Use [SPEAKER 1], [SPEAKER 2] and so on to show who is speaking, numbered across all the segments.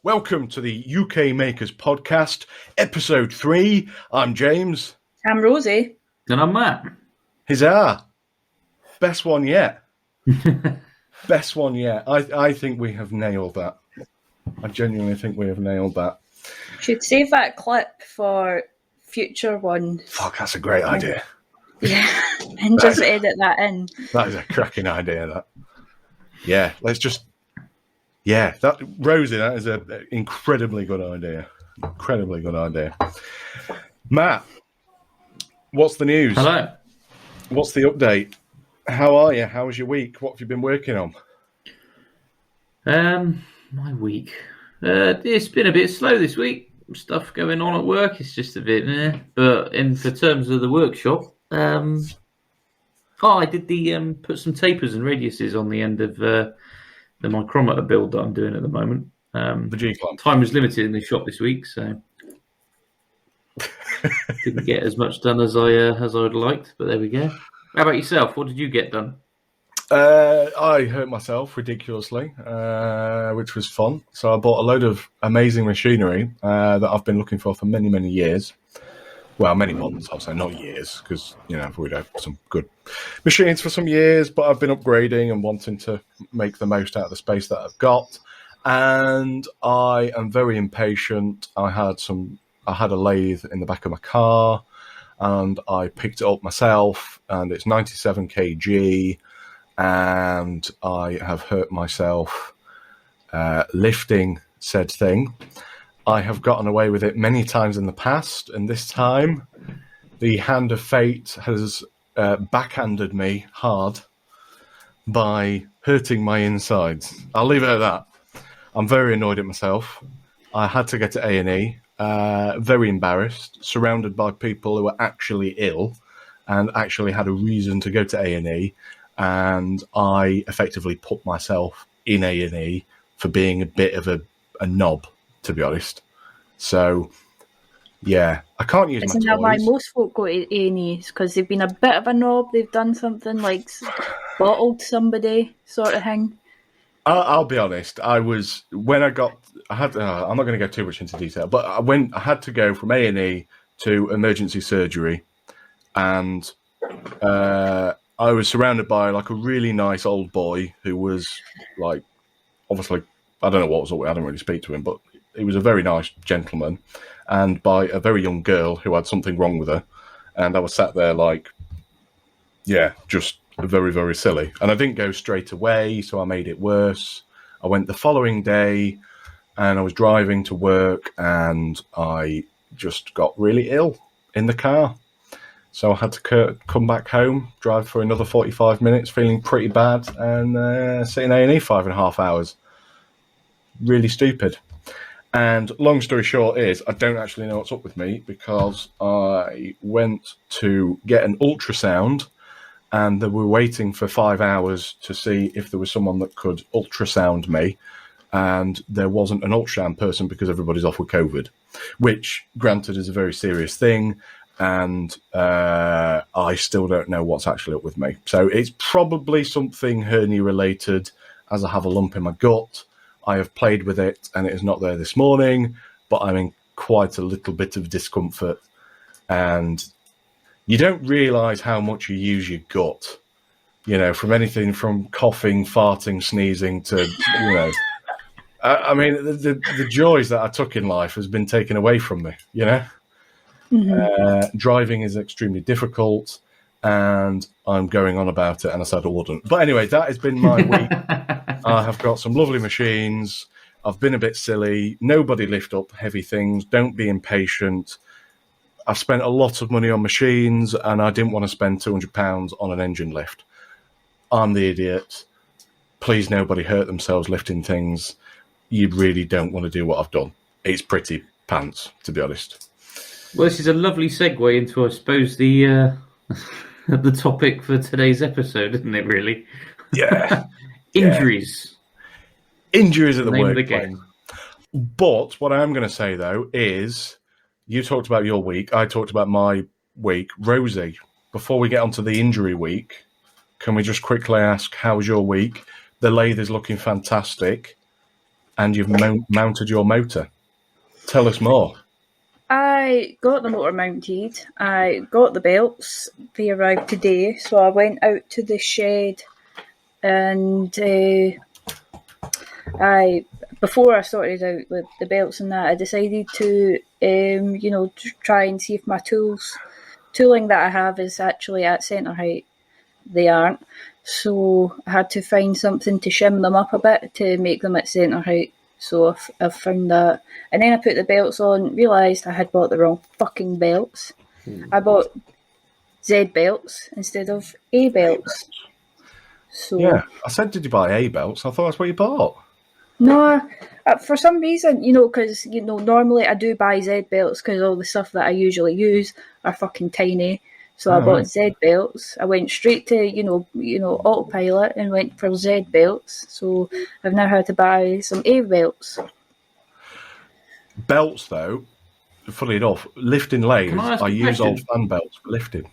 [SPEAKER 1] Welcome to the UK Makers Podcast, Episode 3. I'm James.
[SPEAKER 2] I'm Rosie.
[SPEAKER 3] And I'm Matt.
[SPEAKER 1] Huzzah! Best one yet. Best one yet. I think we have nailed that. I genuinely think we have nailed that.
[SPEAKER 2] Should save that clip for future ones.
[SPEAKER 1] Fuck, that's a great idea.
[SPEAKER 2] Yeah, and just edit that in.
[SPEAKER 1] That is a cracking idea, that. Yeah, let's just... Yeah, Rosie, that is an incredibly good idea. Incredibly good idea. Matt, what's the news?
[SPEAKER 3] Hello.
[SPEAKER 1] What's the update? How are you? How was your week? What have you been working on?
[SPEAKER 3] My week. It's been a bit slow this week. Stuff going on at work. It's just a bit But for terms of the workshop, I did the put some tapers and radiuses on the end of the micrometer build that I'm doing at the moment.
[SPEAKER 1] The G-clamp.
[SPEAKER 3] Time was limited in the shop this week, so didn't get as much done as I would liked. But there we go. How about yourself? What did you get done?
[SPEAKER 1] I hurt myself ridiculously, which was fun. So I bought a load of amazing machinery that I've been looking for many, many years. Well, many months, I'll say, not years, because, we'd had some good machines for some years, but I've been upgrading and wanting to make the most out of the space that I've got. And I am very impatient. I had a lathe in the back of my car, and I picked it up myself, and it's 97 kg, and I have hurt myself lifting said thing. I have gotten away with it many times in the past, and this time the hand of fate has backhanded me hard by hurting my insides. I'll leave it at that. I'm very annoyed at myself. I had to get to A&E, very embarrassed, surrounded by people who were actually ill and actually had a reason to go to A&E, and I effectively put myself in A&E for being a bit of a knob, to be honest. So, yeah, I can't use
[SPEAKER 2] Isn't
[SPEAKER 1] my toys.
[SPEAKER 2] that why most folk go to A&E? Because they've been a bit of a knob, they've done something like bottled somebody sort of thing.
[SPEAKER 1] I'll be honest, I'm not going to go too much into detail, but I had to go from A&E to emergency surgery, and I was surrounded by like a really nice old boy who was like, obviously, I don't know what was up with, I didn't really speak to him, but he was a very nice gentleman, and by a very young girl who had something wrong with her. And I was sat there like, yeah, just very, very silly. And I didn't go straight away, so I made it worse. I went the following day, and I was driving to work, and I just got really ill in the car. So I had to come back home, drive for another 45 minutes, feeling pretty bad, and sit in A&E 5.5 hours. Really stupid. And long story short is, I don't actually know what's up with me, because I went to get an ultrasound, and they were waiting for 5 hours to see if there was someone that could ultrasound me, and there wasn't an ultrasound person because everybody's off with COVID, which, granted, is a very serious thing, and I still don't know what's actually up with me. So it's probably something hernia-related, as I have a lump in my gut. I have played with it, and it is not there this morning, but I'm in quite a little bit of discomfort. And you don't realise how much you use your gut, from anything from coughing, farting, sneezing to, I mean, the joys that I took in life has been taken away from me, Mm-hmm. Driving is extremely difficult, and I'm going on about it, and I said I wouldn't. But anyway, that has been my week. I have got some lovely machines. I've been a bit silly. Nobody lift up heavy things. Don't be impatient. I've spent a lot of money on machines, and I didn't want to spend £200 on an engine lift. I'm the idiot. Please, nobody hurt themselves lifting things. You really don't want to do what I've done. It's pretty pants, to be honest.
[SPEAKER 3] Well, this is a lovely segue into, I suppose, the topic for today's episode, isn't it, really?
[SPEAKER 1] Yeah.
[SPEAKER 3] Injuries.
[SPEAKER 1] Yeah. Injuries at the workplace.
[SPEAKER 3] Game.
[SPEAKER 1] But what I am going to say, though, is you talked about your week. I talked about my week. Rosie, before we get onto the injury week, can we just quickly ask, how was your week? The lathe is looking fantastic. and you've mounted your motor. Tell us more.
[SPEAKER 2] I got the motor mounted. I got the belts. They arrived today, so I went out to the shed, and before I sorted out with the belts and that, I decided to try and see if my tooling that I have is actually at centre height. They aren't, so I had to find something to shim them up a bit to make them at centre height. So I've found that. And then I put the belts on, realised I had bought the wrong fucking belts. I bought Z belts instead of A belts. So
[SPEAKER 1] Yeah, I said, did you buy A belts? I thought that's what you bought.
[SPEAKER 2] no, for some reason, because normally I do buy Z belts because all the stuff that I usually use are fucking tiny. So I bought Z belts. I went straight to autopilot and went for Z belts. So I've now had to buy some A belts.
[SPEAKER 1] Belts, though, funny enough, lifting lathes,
[SPEAKER 3] Can I ask
[SPEAKER 1] I
[SPEAKER 3] a
[SPEAKER 1] use
[SPEAKER 3] question?
[SPEAKER 1] old fan belts for lifting.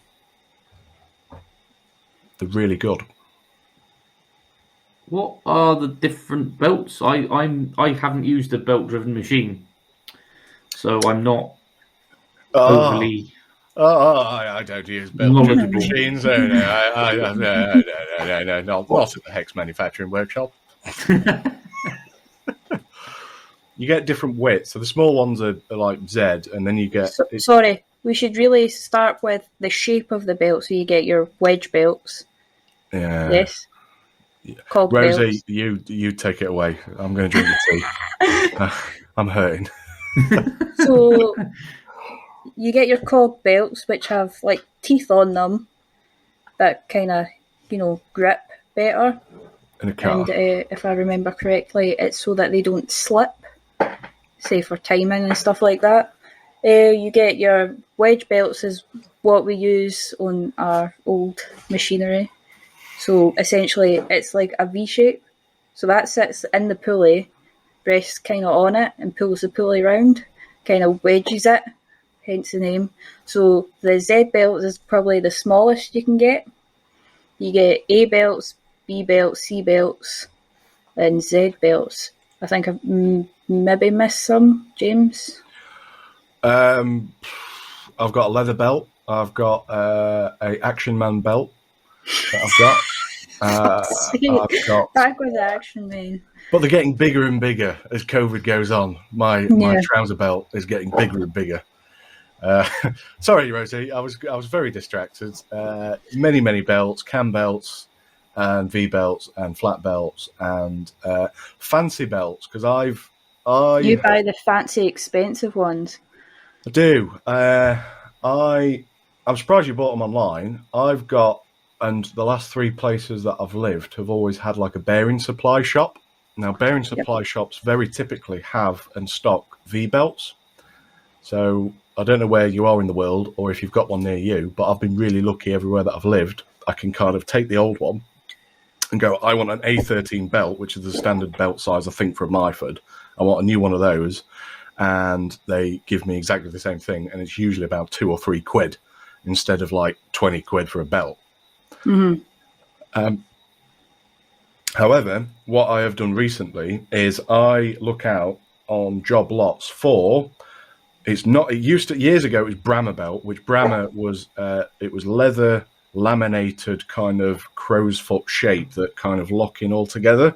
[SPEAKER 1] They're really good.
[SPEAKER 3] What are the different belts? I haven't used a belt-driven machine, so I'm not overly
[SPEAKER 1] I don't use belt
[SPEAKER 3] knowledgeable.
[SPEAKER 1] machines. No, not at the Hex Manufacturing Workshop. You get different widths. So the small ones are like Z, and then you get...
[SPEAKER 2] Sorry, we should really start with the shape of the belt. So you get your wedge belts.
[SPEAKER 1] Yeah.
[SPEAKER 2] Yes. Cog
[SPEAKER 1] Rosie,
[SPEAKER 2] belts.
[SPEAKER 1] you take it away. I'm going to drink the tea. I'm hurting.
[SPEAKER 2] So you get your cog belts, which have like teeth on them that kind of, grip better.
[SPEAKER 1] In a car.
[SPEAKER 2] And if I remember correctly, it's so that they don't slip, say for timing and stuff like that. You get your wedge belts is what we use on our old machinery. So essentially, it's like a V shape. So that sits in the pulley, rests kind of on it, and pulls the pulley round, kind of wedges it, hence the name. So the Z belt is probably the smallest you can get. You get A belts, B belts, C belts, and Z belts. I think I've maybe missed some, James.
[SPEAKER 1] I've got a leather belt. I've got a Action Man belt that I've got. I've got...
[SPEAKER 2] Back with the Action Man.
[SPEAKER 1] But they're getting bigger and bigger as COVID goes on. My trouser belt is getting bigger and bigger. Sorry, Rosie, I was very distracted. Many belts, cam belts, and V belts, and flat belts, and fancy belts. Because
[SPEAKER 2] You buy the fancy, expensive ones.
[SPEAKER 1] I do. I'm surprised you bought them online. I've got, and the last 3 places that I've lived have always had like a bearing supply shop. Now, bearing supply shops very typically have and stock V belts. So I don't know where you are in the world or if you've got one near you, but I've been really lucky everywhere that I've lived. I can kind of take the old one and go, I want an A13 belt, which is the standard belt size, I think, for a Myford. I want a new one of those. And they give me exactly the same thing. And it's usually about 2 or 3 quid instead of like 20 quid for a belt. Mm-hmm. However, what I have done recently is I look out on job lots for... years ago it was Brammer belt, which Brammer was it was leather laminated kind of crow's foot shape that kind of lock in all together,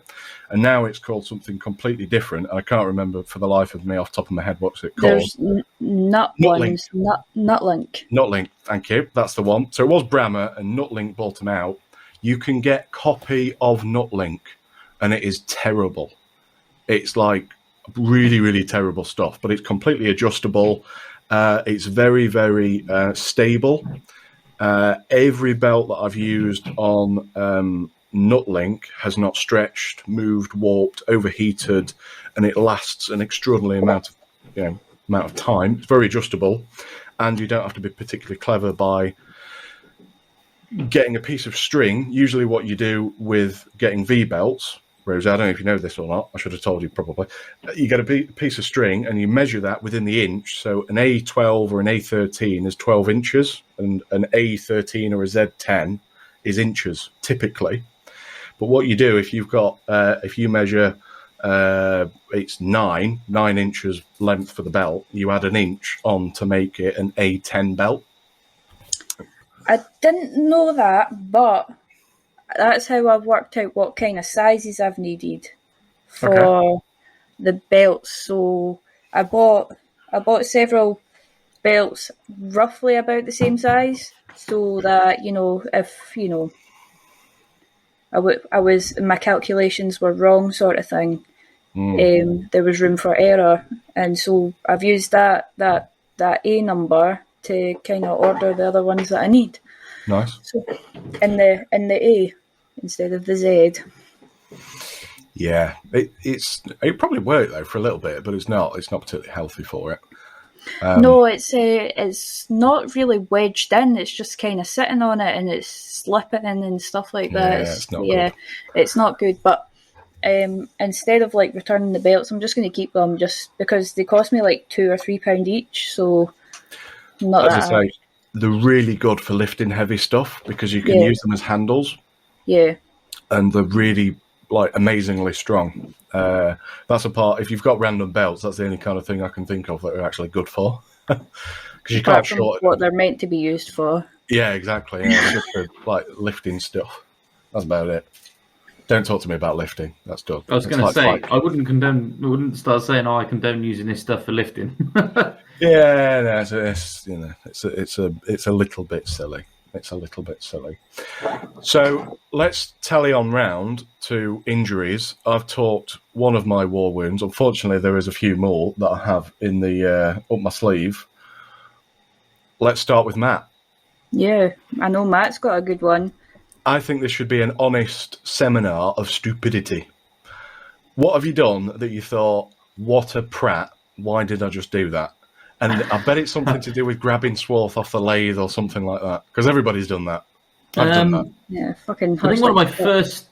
[SPEAKER 1] and now it's called something completely different. I can't remember for the life of me off the top of my head what's it called.
[SPEAKER 2] There's Nutlink.
[SPEAKER 1] Nutlink, thank you, that's the one. So it was Brammer and Nutlink bought them out. You can get copy of Nutlink and it is terrible. It's like really terrible stuff, but it's completely adjustable. It's very stable. Every belt that I've used on Nutlink has not stretched, moved, warped, overheated, and it lasts an extraordinary amount of time. It's very adjustable, and you don't have to be particularly clever by getting a piece of string. Usually what you do with getting V belts, Rose, I don't know if you know this or not. I should have told you probably. You get a piece of string and you measure that within the inch. So an A12 or an A13 is 12 inches, and an A13 or a Z10 is inches typically. But what you do if you measure it's 9 inches length for the belt. You add an inch on to make it an A10 belt.
[SPEAKER 2] I didn't know that, but that's how I've worked out what kind of sizes I've needed for the belts. So I bought several belts roughly about the same size, so that if I was my calculations were wrong, sort of thing. There was room for error, and so I've used that A number to kind of order the other ones that I need.
[SPEAKER 1] Nice.
[SPEAKER 2] So in the A instead of the Z.
[SPEAKER 1] Yeah, it probably worked though for a little bit, but it's not particularly healthy for it.
[SPEAKER 2] No, it's not really wedged in. It's just kind of sitting on it, and it's slipping in and stuff like that.
[SPEAKER 1] Yeah, it's not good.
[SPEAKER 2] It's not good. But instead of like returning the belts, I'm just going to keep them just because they cost me like £2 or £3 each. So not
[SPEAKER 1] As
[SPEAKER 2] that
[SPEAKER 1] I say,
[SPEAKER 2] hard.
[SPEAKER 1] they're really good for lifting heavy stuff because you can use them as handles.
[SPEAKER 2] Yeah.
[SPEAKER 1] And they're really amazingly strong. That's a part. If you've got random belts, that's the only kind of thing I can think of that are actually good for. Because you
[SPEAKER 2] Apart
[SPEAKER 1] can't
[SPEAKER 2] from
[SPEAKER 1] short.
[SPEAKER 2] what they're meant to be used for.
[SPEAKER 1] Yeah, exactly. Yeah, just for lifting stuff. That's about it. Don't talk to me about lifting. That's done.
[SPEAKER 3] I was going to say, I wouldn't start saying, "Oh, I condone using this stuff for lifting."
[SPEAKER 1] Yeah, no, it's a little bit silly. It's a little bit silly. So let's tally on round to injuries. I've talked one of my war wounds. Unfortunately, there is a few more that I have in the up my sleeve. Let's start with Matt.
[SPEAKER 2] Yeah, I know Matt's got a good one.
[SPEAKER 1] I think this should be an honest seminar of stupidity. What have you done that you thought, what a prat, why did I just do that? And I bet it's something to do with grabbing swarth off the lathe or something like that, because everybody's done that. I've done that.
[SPEAKER 2] Yeah, fucking.
[SPEAKER 3] I think one of my first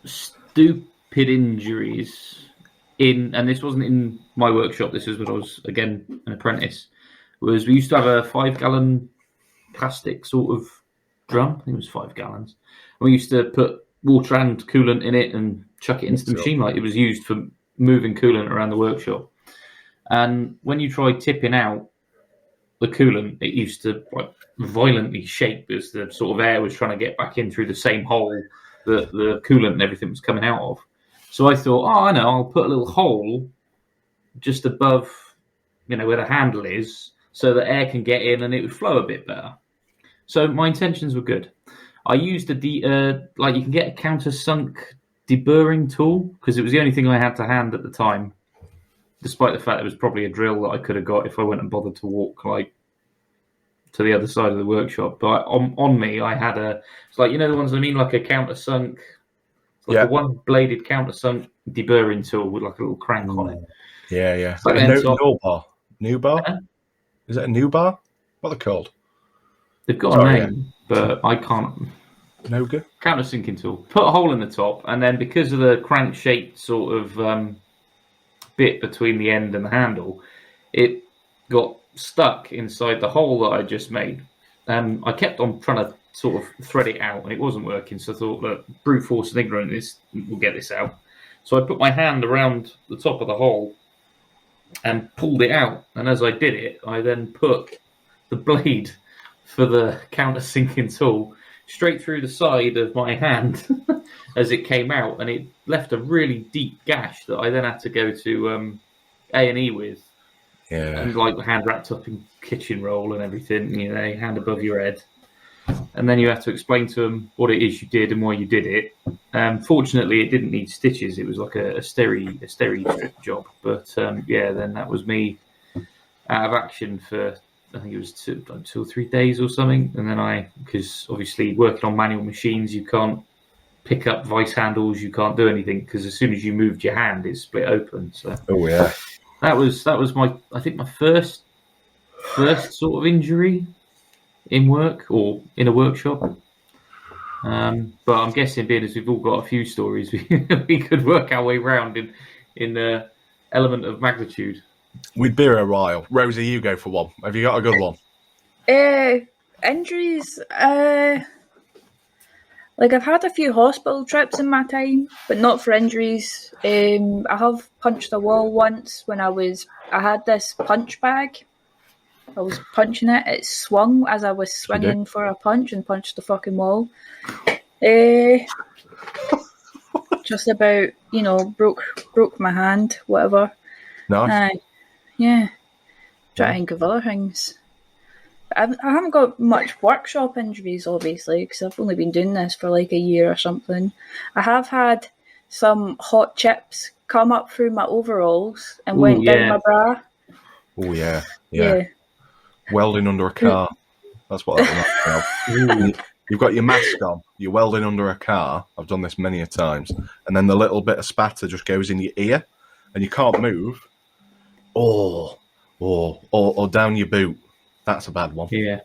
[SPEAKER 3] stupid injuries and this wasn't in my workshop, this was when I was, again, an apprentice, was we used to have a 5-gallon plastic sort of drum. I think it was 5 gallons. And we used to put water and coolant in it and chuck it into the machine like it was used for moving coolant around the workshop. And when you try tipping out the coolant, it used to violently shake as the sort of air was trying to get back in through the same hole that the coolant and everything was coming out of. So I thought, I know, I'll put a little hole just above, where the handle is, so that air can get in and it would flow a bit better. So my intentions were good. I used you can get a countersunk deburring tool, because it was the only thing I had to hand at the time, despite the fact it was probably a drill that I could have got if I went and bothered to walk to the other side of the workshop. But on me, I had it's the ones I mean, like a countersunk, a one-bladed countersunk deburring tool with like a little crank on it.
[SPEAKER 1] Yeah, yeah.
[SPEAKER 3] Like
[SPEAKER 1] no bar. New bar? Is it a new bar? What are they called?
[SPEAKER 3] They've got a name, but I can't.
[SPEAKER 1] No good.
[SPEAKER 3] Countersinking tool. Put a hole in the top, and then because of the crank-shaped sort of bit between the end and the handle, it got stuck inside the hole that I just made. I kept on trying to sort of thread it out, and it wasn't working. So I thought, look, brute force and ignorance will get this out. So I put my hand around the top of the hole and pulled it out. And as I did it, I then put the blade for the countersinking tool straight through the side of my hand as it came out, and it left a really deep gash that I then had to go to A&E with.
[SPEAKER 1] Yeah.
[SPEAKER 3] And hand wrapped up in kitchen roll and everything, hand above your head. And then you have to explain to them what it is you did and why you did it. Fortunately, it didn't need stitches. It was like a steri strip job. But then that was me out of action for, I think it was 2 or 3 days or something. And then because obviously working on manual machines, you can't pick up vice handles, you can't do anything, because as soon as you moved your hand, it split open. So that was I think my first sort of injury in work or in a workshop. But I'm guessing, being as we've all got a few stories, we could work our way around in the element of magnitude.
[SPEAKER 1] We'd be here a while. Rosie, you go for one. Have you got a good one?
[SPEAKER 2] Injuries. Like, I've had a few hospital trips in my time, but not for injuries. I have punched a wall once when I had this punch bag. I was punching it. It swung as I was swinging for a punch and punched the fucking wall. Just about, broke my hand, whatever.
[SPEAKER 1] Nice.
[SPEAKER 2] Yeah. Try to think of other things. I haven't got much workshop injuries, obviously, because I've only been doing this for like a year or something. I have had some hot chips come up through my overalls and went down my bra.
[SPEAKER 1] Oh, yeah. Welding under a car. That's what that reminds me of. You've got your mask on, you're welding under a car. I've done this many a times. And then the little bit of spatter just goes in your ear and you can't move. Or down your boot. That's a bad one.
[SPEAKER 3] Yeah.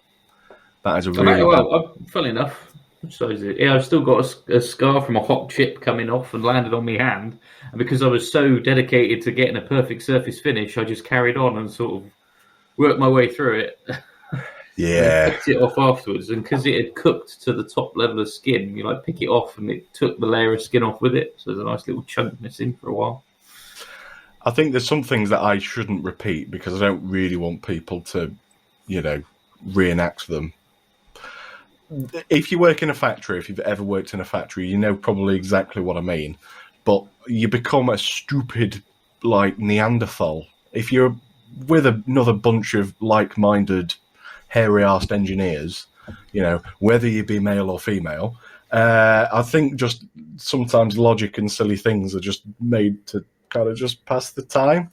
[SPEAKER 1] That is a really
[SPEAKER 3] funny enough, so is it? Yeah, I've still got a scar from a hot chip coming off and landed on my hand. And because I was so dedicated to getting a perfect surface finish, I just carried on and sort of worked my way through it.
[SPEAKER 1] Yeah.
[SPEAKER 3] And picked it off afterwards. And because it had cooked to the top level of skin, you pick it off and it took the layer of skin off with it. So there's a nice little chunk missing for a while.
[SPEAKER 1] I think there's some things that I shouldn't repeat because I don't really want people to, reenact them. If you work in a factory, if you've ever worked in a factory, you know probably exactly what I mean. But you become a stupid, Neanderthal. If you're with another bunch of like-minded, hairy-arsed engineers, whether you be male or female, I think just sometimes logic and silly things are just made to kind of just pass the time.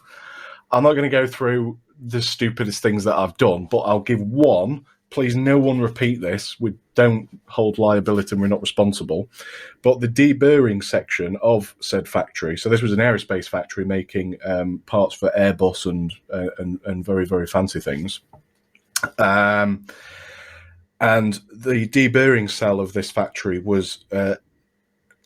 [SPEAKER 1] I'm not going to go through the stupidest things that I've done, but I'll give one. Please, no one repeat this. We don't hold liability and we're not responsible. But the deburring section of said factory, so this was an aerospace factory making parts for Airbus and very, very fancy things. And the deburring cell of this factory was...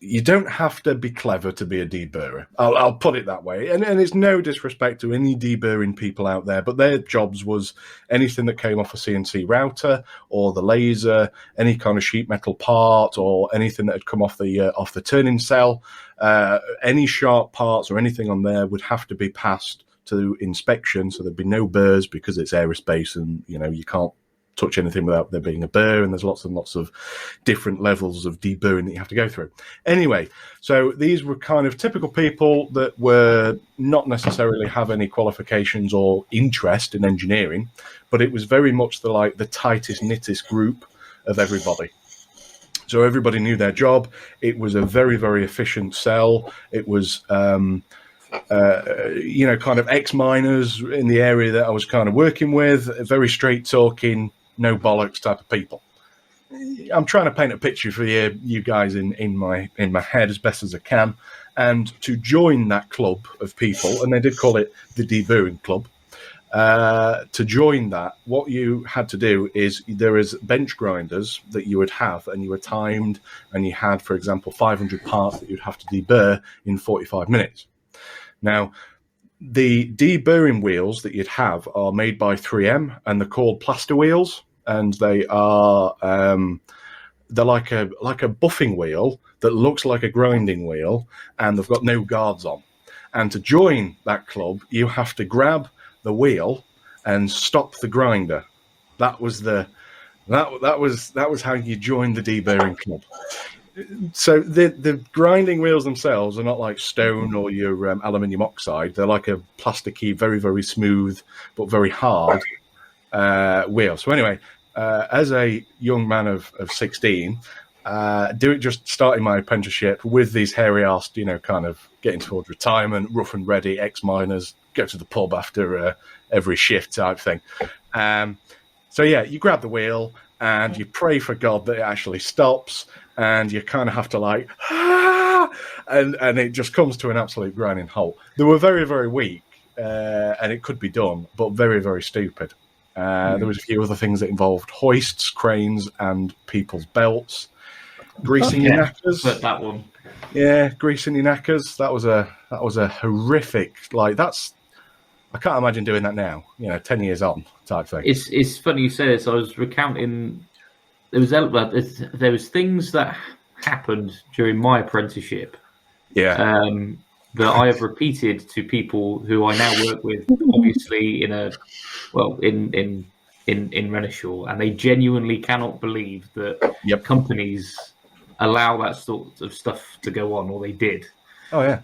[SPEAKER 1] you don't have to be clever to be a deburrer. I'll put it that way. And it's no disrespect to any deburring people out there, but their jobs was anything that came off a CNC router or the laser, any kind of sheet metal part or anything that had come off the turning cell, any sharp parts or anything on there would have to be passed to inspection. So there'd be no burrs because it's aerospace and, you can't touch anything without there being a burr, and there's lots and lots of different levels of deburring that you have to go through. Anyway, so these were kind of typical people that were not necessarily have any qualifications or interest in engineering, but it was very much the tightest, knittest group of everybody. So everybody knew their job. It was a very, very efficient cell. It was kind of ex-miners in the area that I was kind of working with, very straight talking, no bollocks type of people. I'm trying to paint a picture for you guys in my head as best as I can. And to join that club of people, and they did call it the Deburring Club, to join that, what you had to do is there is bench grinders that you would have, and you were timed, and you had, for example, 500 parts that you'd have to deburr in 45 minutes. Now, the deburring wheels that you'd have are made by 3M, and they're called plaster wheels, and they are they're like a buffing wheel that looks like a grinding wheel, and they've got no guards on. And to join that club, you have to grab the wheel and stop the grinder. That was how you joined the Deburring Club. So the grinding wheels themselves are not like stone or your aluminium oxide. They're like a plasticky, very, very smooth but very hard wheel. So anyway, as a young man of 16, just starting my apprenticeship with these hairy-arsed, kind of getting towards retirement, rough and ready, ex-miners, go to the pub after every shift type thing. So yeah, you grab the wheel and you pray for God that it actually stops, and you kind of have to and it just comes to an absolute grinding halt. They were very, very weak, and it could be done, but very, very stupid. There was a few other things that involved hoists, cranes, and people's belts. Greasing your knackers.
[SPEAKER 3] That one.
[SPEAKER 1] Yeah, greasing your knackers. That was a horrific. I can't imagine doing that now. 10 years on type thing.
[SPEAKER 3] It's funny you say this. I was recounting. There was things that happened during my apprenticeship
[SPEAKER 1] Yeah.
[SPEAKER 3] that I have repeated to people who I now work with, obviously in Renishaw, and they genuinely cannot believe that
[SPEAKER 1] Yep.
[SPEAKER 3] companies allow that sort of stuff to go on, or they did.
[SPEAKER 1] Oh yeah.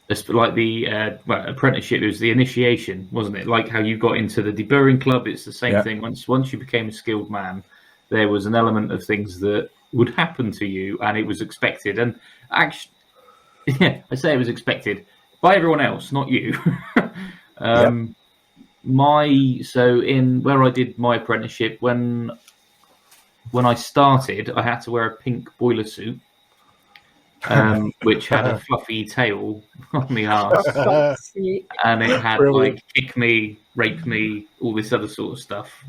[SPEAKER 3] It's like the apprenticeship, it was the initiation, wasn't it? Like how you got into the Deburring Club, it's the same thing. Once you became a skilled man, there was an element of things that would happen to you, and it was expected. And actually, yeah, I say it was expected by everyone else, not you. In where I did my apprenticeship, when I started, I had to wear a pink boiler suit. Which had a fluffy tail on the arse, and it had like kick me, rape me, all this other sort of stuff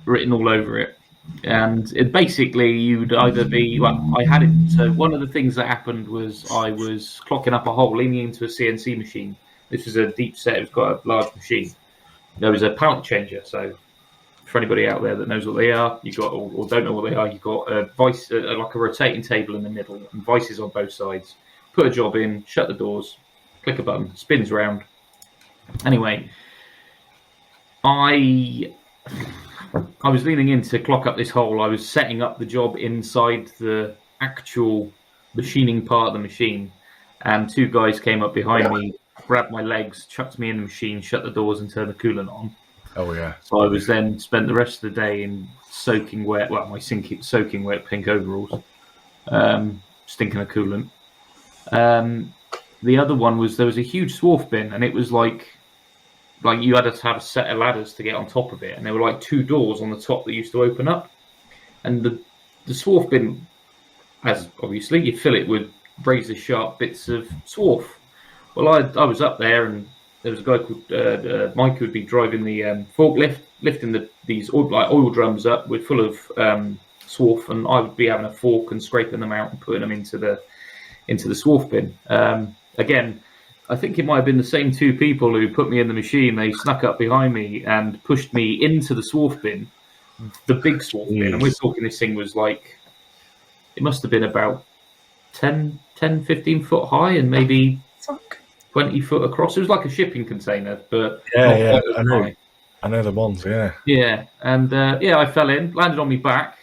[SPEAKER 3] written all over it. And it basically, you'd either be I had it. So one of the things that happened was I was clocking up a hole, leaning into a CNC machine. This was a deep set; it was quite a large machine. There was a pallet changer, so. For anybody out there that knows what they are, you got or don't know what they are, you got a vice, like a rotating table in the middle, and vices on both sides. Put a job in, shut the doors, click a button, spins round. Anyway, I was leaning in to clock up this hole. I was setting up the job inside the actual machining part of the machine, and two guys came up behind me, grabbed my legs, chucked me in the machine, shut the doors, and turned the coolant on.
[SPEAKER 1] Oh yeah.
[SPEAKER 3] So I was then spent the rest of the day in soaking wet, soaking wet pink overalls, stinking of coolant. The other one was there was a huge swarf bin, and it was like you had to have a set of ladders to get on top of it, and there were like two doors on the top that used to open up, and the swarf bin, as obviously you fill it with razor sharp bits of swarf. Well, I was up there, and there was a guy called Mike who would be driving the forklift, lifting these oil drums up with full of swarf, and I would be having a fork and scraping them out and putting them into the swarf bin. Again, I think it might have been the same two people who put me in the machine. They snuck up behind me and pushed me into the swarf bin, the big swarf bin. And we're talking, this thing was like, it must have been about 10, 15 foot high and maybe 20 foot across. It was like a shipping container, but
[SPEAKER 1] I know the ones.
[SPEAKER 3] Yeah, and I fell in, landed on my back,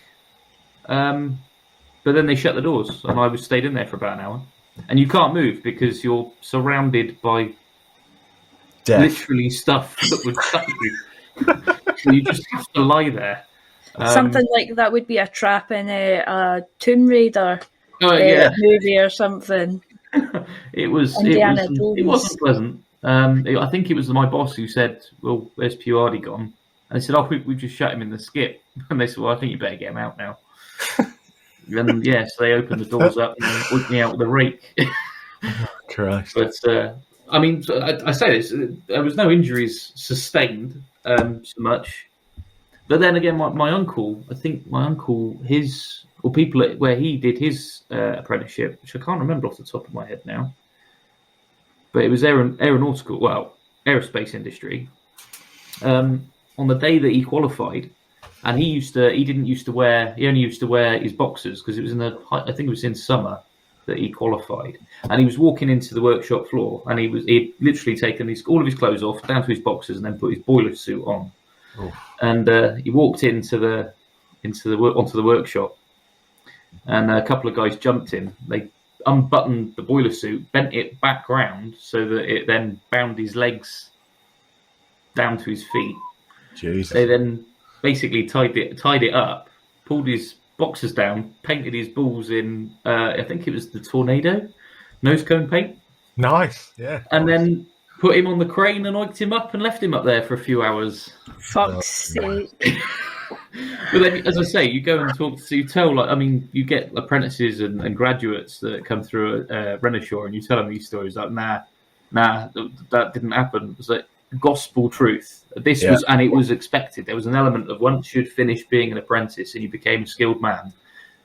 [SPEAKER 3] but then they shut the doors, and I was stayed in there for about an hour. And you can't move because you're surrounded by literally stuff that would cut you. So you just have to lie there.
[SPEAKER 2] Something like that would be a trap in a Tomb Raider movie or something.
[SPEAKER 3] It wasn't pleasant. I think it was my boss who said, "Well, where's Puardi gone?" And I said, "Oh, we've just shut him in the skip." And they said, "Well, I think you better get him out now." And so they opened the doors up and whipped me out with a rake.
[SPEAKER 1] Christ!
[SPEAKER 3] But I mean, I say this: there was no injuries sustained so much. But then again, my uncle, people where he did his apprenticeship, which I can't remember off the top of my head now, but it was aeronautical, aerospace industry. On the day that he qualified, and he only used to wear his boxers because it was I think it was in summer that he qualified, and he was walking into the workshop floor, and he'd literally taken all of his clothes off down to his boxers, and then put his boiler suit on. Oh. And he walked onto the workshop, and a couple of guys jumped in. They unbuttoned the boiler suit, bent it back round so that it then bound his legs down to his feet.
[SPEAKER 1] Jesus.
[SPEAKER 3] They then basically tied it up, pulled his boxers down, painted his balls in I think it was the Tornado nose cone paint.
[SPEAKER 1] Nice, yeah.
[SPEAKER 3] And then put him on the crane and oiked him up and left him up there for a few hours.
[SPEAKER 2] Fuck's sake.
[SPEAKER 3] But then, as I say, you go and you get apprentices and graduates that come through Renishaw, and you tell them these stories like, nah, that didn't happen. It's like gospel truth. This was, and it was expected. There was an element of once you'd finished being an apprentice and you became a skilled man,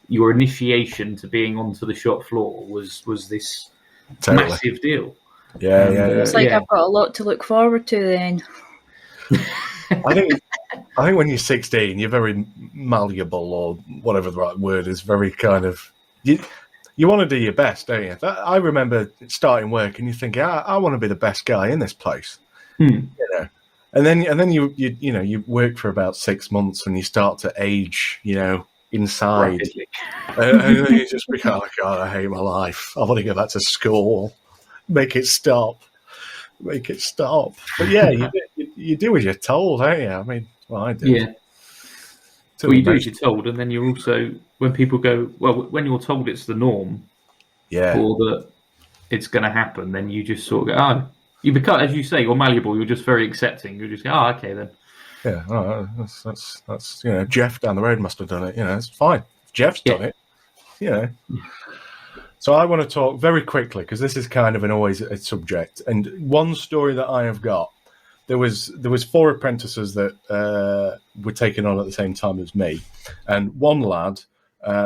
[SPEAKER 3] your initiation to being onto the shop floor was this massive deal.
[SPEAKER 2] It's like I've got a lot to look forward to then.
[SPEAKER 1] I think when you're 16, you're very malleable, or whatever the right word is. Very kind of you want to do your best, don't you? I remember starting work, and you think, I want to be the best guy in this place, you know. And then you work for about 6 months, and you start to age, inside, and then you just become, oh God, I hate my life. I want to go back to school. Make it stop. But yeah, you do as you're told, don't you? I mean, well, I do.
[SPEAKER 3] Yeah. Well, you do as you're told, and then you're also, when people go, well, when you're told it's the norm, or that it's going to happen, then you just sort of go, you become, as you say, you're malleable. You're just very accepting. You're just, okay then.
[SPEAKER 1] Yeah, that's Jeff down the road must have done it. It's fine. Jeff's done it. So I want to talk very quickly, because this is kind of always a subject. And one story that I have got, there was 4 apprentices that were taken on at the same time as me, and one lad,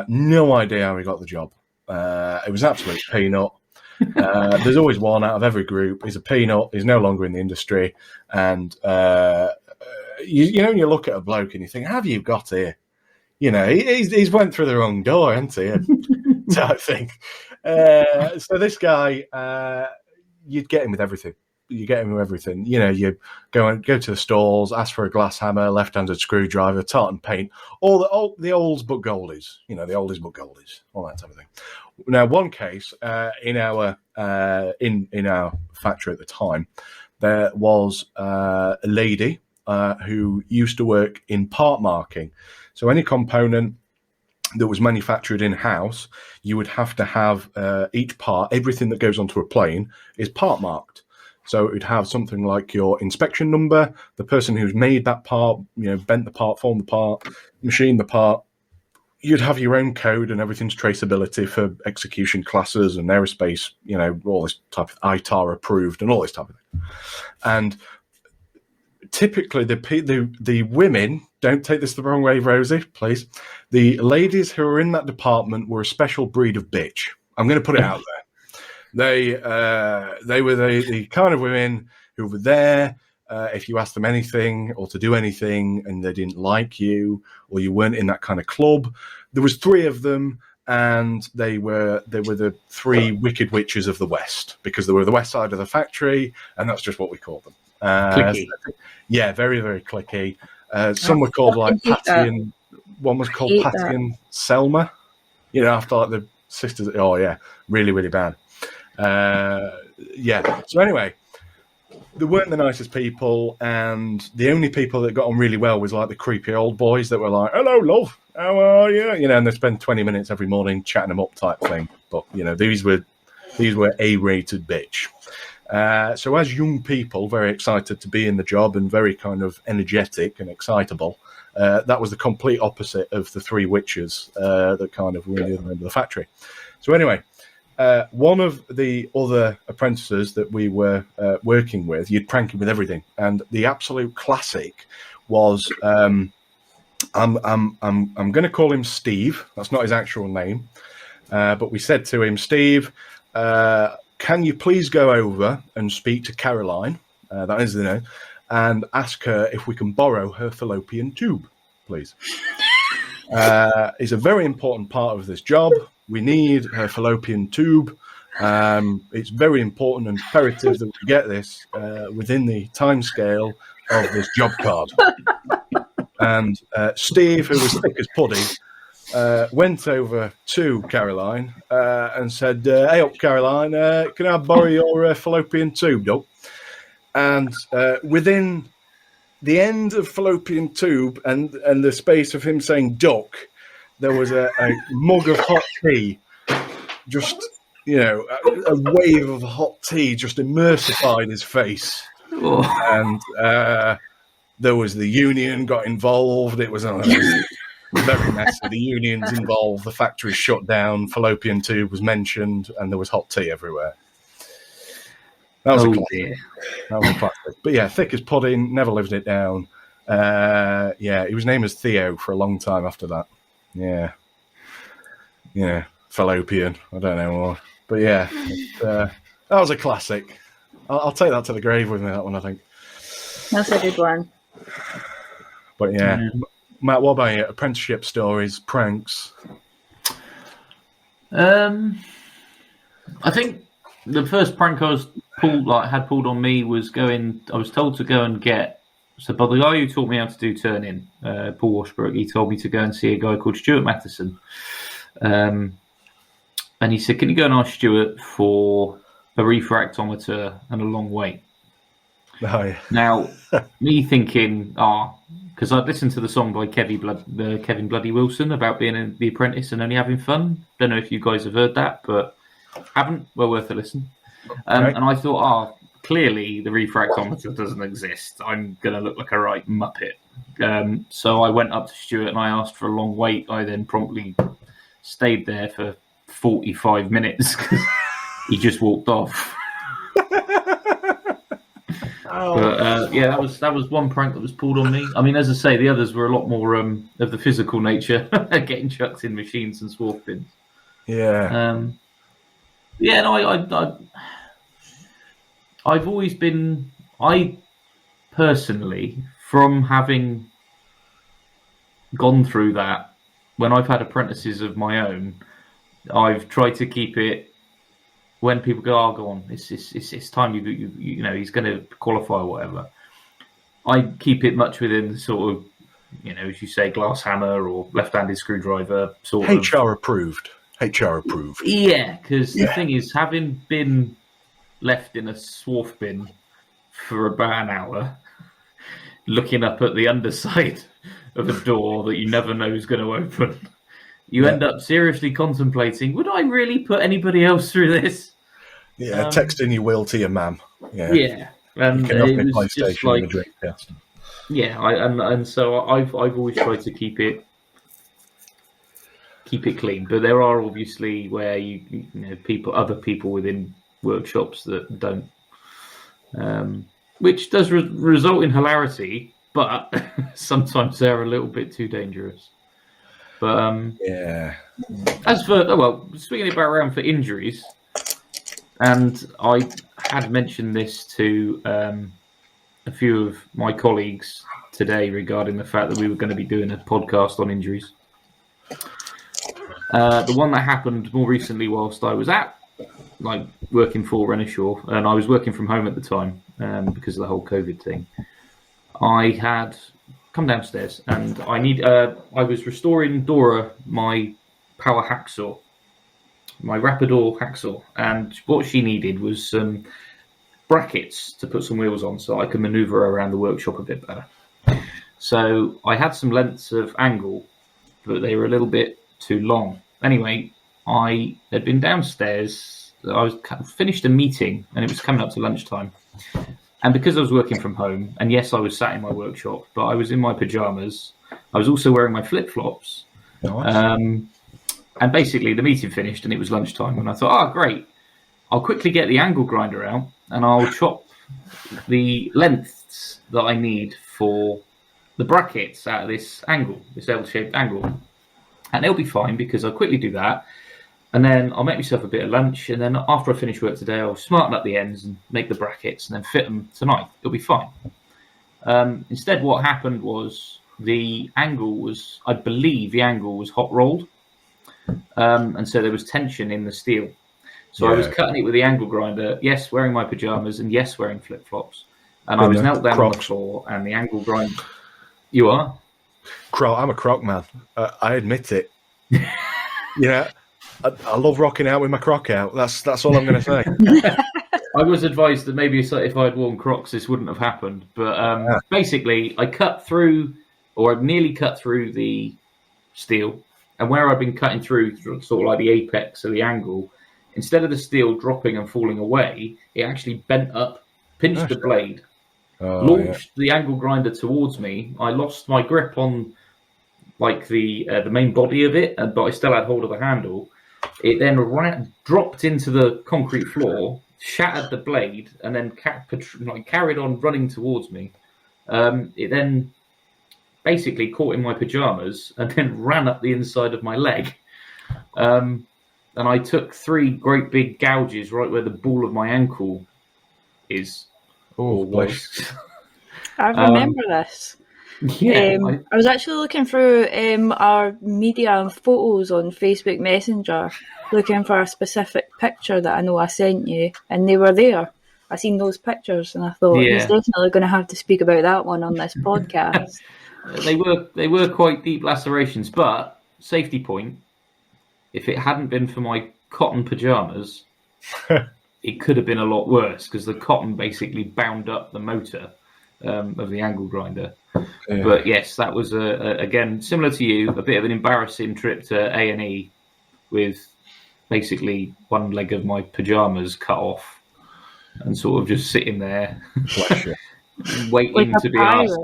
[SPEAKER 1] no idea how he got the job. It was an absolute peanut. There's always one out of every group. He's a peanut. He's no longer in the industry, and you look at a bloke and you think, "Have you got here?" He's went through the wrong door, hasn't he? Type thing. So this guy, you'd get him with everything. You go to the stalls, ask for a glass hammer, left-handed screwdriver, tartan paint, all the olds but goldies. The oldies but goldies, all that type of thing. Now, one case in our factory at the time, there was a lady who used to work in part marking. So any component that was manufactured in-house, you would have to have each part, everything that goes onto a plane, is part marked. So it would have something like your inspection number, the person who's made that part, bent the part, formed the part, machined the part. You'd have your own code, and everything's traceability for execution classes and aerospace, all this type of ITAR approved and all this type of thing. And typically the women, don't take this the wrong way, Rosie, please. The ladies who were in that department were a special breed of bitch. I'm going to put it out there. They were the kind of women who were there if you asked them anything or to do anything and they didn't like you, or you weren't in that kind of club. There was 3 of them, and they were the 3 wicked witches of the West, because they were the west side of the factory, and that's just what we called them.
[SPEAKER 3] Clicky.
[SPEAKER 1] Yeah, very, very clicky. Some were called like Patty, and one was called Patty and Selma. After like the sisters. Oh yeah, really, really bad. So anyway, they weren't the nicest people, and the only people that got on really well was like the creepy old boys that were like, "Hello, love, how are you?" And they spend 20 minutes every morning chatting them up type thing. But these were A-rated bitch. So as young people, very excited to be in the job and very kind of energetic and excitable, that was the complete opposite of the 3 witches that kind of were in the other end of the factory. So anyway, one of the other apprentices that we were working with, you'd prank him with everything, and the absolute classic was I'm going to call him Steve. That's not his actual name, but we said to him, Steve, can you please go over and speak to Caroline, that is the name, and ask her if we can borrow her fallopian tube, please. It's a very important part of this job. We need her fallopian tube. It's very important and imperative that we get this within the time scale of this job card. And Steve, who was thick as pudding, went over to Caroline and said, hey up, Caroline, can I borrow your fallopian tube, Doc? And within the end of fallopian tube and the space of him saying Doc, there was a mug of hot tea, just, a wave of hot tea just emulsified his face.
[SPEAKER 3] Oh.
[SPEAKER 1] And there was the union got involved. It was very messy. The union's involved. The factory shut down. Fallopian tube was mentioned, and there was hot tea everywhere. That was a classic.
[SPEAKER 3] Dear.
[SPEAKER 1] That was a classic. But yeah, thick as pudding. Never lived it down. He was named as Theo for a long time after that. Yeah, fallopian. I don't know more. But yeah, that was a classic. I'll take that to the grave with me, that one, I think.
[SPEAKER 2] That's a good one.
[SPEAKER 1] But yeah. Matt, what about you? Apprenticeship stories, pranks?
[SPEAKER 3] I think the first prank I was had pulled on me was I was told to go and get. So by the guy who taught me how to do turn-in, Paul Washbrook, he told me to go and see a guy called Stuart Matheson. And he said, "Can you go and ask Stuart for a refractometer and a long weight?"
[SPEAKER 1] Oh, yeah.
[SPEAKER 3] Now, me thinking, because I'd listened to the song by Kevin Bloody Wilson about being in The Apprentice and only having fun. Don't know if you guys have heard that, but haven't. Well worth a listen.
[SPEAKER 1] Right.
[SPEAKER 3] And I thought, clearly the refractometer doesn't exist. I'm going to look like a right muppet. So I went up to Stuart and I asked for a long wait. I then promptly stayed there for 45 minutes because he just walked off. But that was one prank that was pulled on me. I mean, as I say, the others were a lot more of the physical nature, getting chucked in machines and swarf bins.
[SPEAKER 1] Yeah.
[SPEAKER 3] I've always been. I personally, from having gone through that, when I've had apprentices of my own, I've tried to keep it. When people go, go on, it's time you know he's going to qualify or whatever. I keep it much within the sort of, as you say, glass hammer or left-handed screwdriver sort of.
[SPEAKER 1] HR approved.
[SPEAKER 3] Yeah, because the thing is, having been left in a swarf bin for about an hour, looking up at the underside of a door that you never know is going to open, you end up seriously contemplating, would I really put anybody else through this?
[SPEAKER 1] Yeah, texting you will to your mum.
[SPEAKER 3] Yeah, and
[SPEAKER 1] you can off
[SPEAKER 3] it
[SPEAKER 1] my
[SPEAKER 3] was just
[SPEAKER 1] PlayStation
[SPEAKER 3] like,
[SPEAKER 1] and drink. Yes.
[SPEAKER 3] Yeah, and so I've always tried to keep it clean, but there are obviously where other people within workshops that don't, which does result in hilarity, but sometimes they're a little bit too dangerous. But as for swinging it back around for injuries, and I had mentioned this to a few of my colleagues today regarding the fact that we were going to be doing a podcast on injuries. The one that happened more recently whilst I was working for Renishaw, and I was working from home at the time because of the whole COVID thing. I had come downstairs and I was restoring Dora my power hacksaw, my Rapidor hacksaw, and what she needed was some brackets to put some wheels on so I could maneuver around the workshop a bit better. So I had some lengths of angle, but they were a little bit too long. Anyway, I had been downstairs. I was finished a meeting and it was coming up to lunchtime. And because I was working from home, and yes, I was sat in my workshop, but I was in my pajamas. I was also wearing my flip-flops.
[SPEAKER 1] Nice.
[SPEAKER 3] And basically the meeting finished and it was lunchtime. And I thought, great. I'll quickly get the angle grinder out and I'll chop the lengths that I need for the brackets out of this angle, this L-shaped angle. And it'll be fine because I'll quickly do that. And then I'll make myself a bit of lunch. And then after I finish work today, I'll smarten up the ends and make the brackets and then fit them tonight. It'll be fine. Instead, what happened was I believe the angle was hot rolled. And so there was tension in the steel. So I was cutting it with the angle grinder, yes, wearing my pajamas, and yes, wearing flip-flops. And I was knelt down on the floor, and the angle grinder... You are?
[SPEAKER 1] I'm a croc man. I admit it. I love rocking out with my croc out. That's all I'm going to say.
[SPEAKER 3] I was advised that maybe if I had worn Crocs, this wouldn't have happened. But basically, I cut through, or I nearly cut through the steel. And where I've been cutting through, sort of like the apex of the angle, instead of the steel dropping and falling away, it actually bent up, pinched the blade, launched the angle grinder towards me. I lost my grip on the main body of it, but I still had hold of the handle. It then dropped into the concrete floor, shattered the blade, and then carried on running towards me. It then basically caught in my pajamas and then ran up the inside of my leg. And I took 3 great big gouges right where the ball of my ankle is.
[SPEAKER 1] Oh, was.
[SPEAKER 2] I remember this.
[SPEAKER 3] Yeah,
[SPEAKER 2] I was actually looking through our media and photos on Facebook Messenger, looking for a specific picture that I know I sent you, and they were there. I seen those pictures, and I thought he's
[SPEAKER 3] Yeah.
[SPEAKER 2] definitely going to have to speak about that one on this podcast.
[SPEAKER 3] They were quite deep lacerations, but safety point. If it hadn't been for my cotton pajamas, it could have been a lot worse because the cotton basically bound up the motor of the angle grinder.
[SPEAKER 1] Yeah.
[SPEAKER 3] But yes, that was again similar to you, a bit of an embarrassing trip to A&E with basically one leg of my pajamas cut off and sort of just sitting there
[SPEAKER 1] Bless you.
[SPEAKER 3] waiting
[SPEAKER 2] Like a
[SPEAKER 3] to be
[SPEAKER 2] pirate.
[SPEAKER 3] asked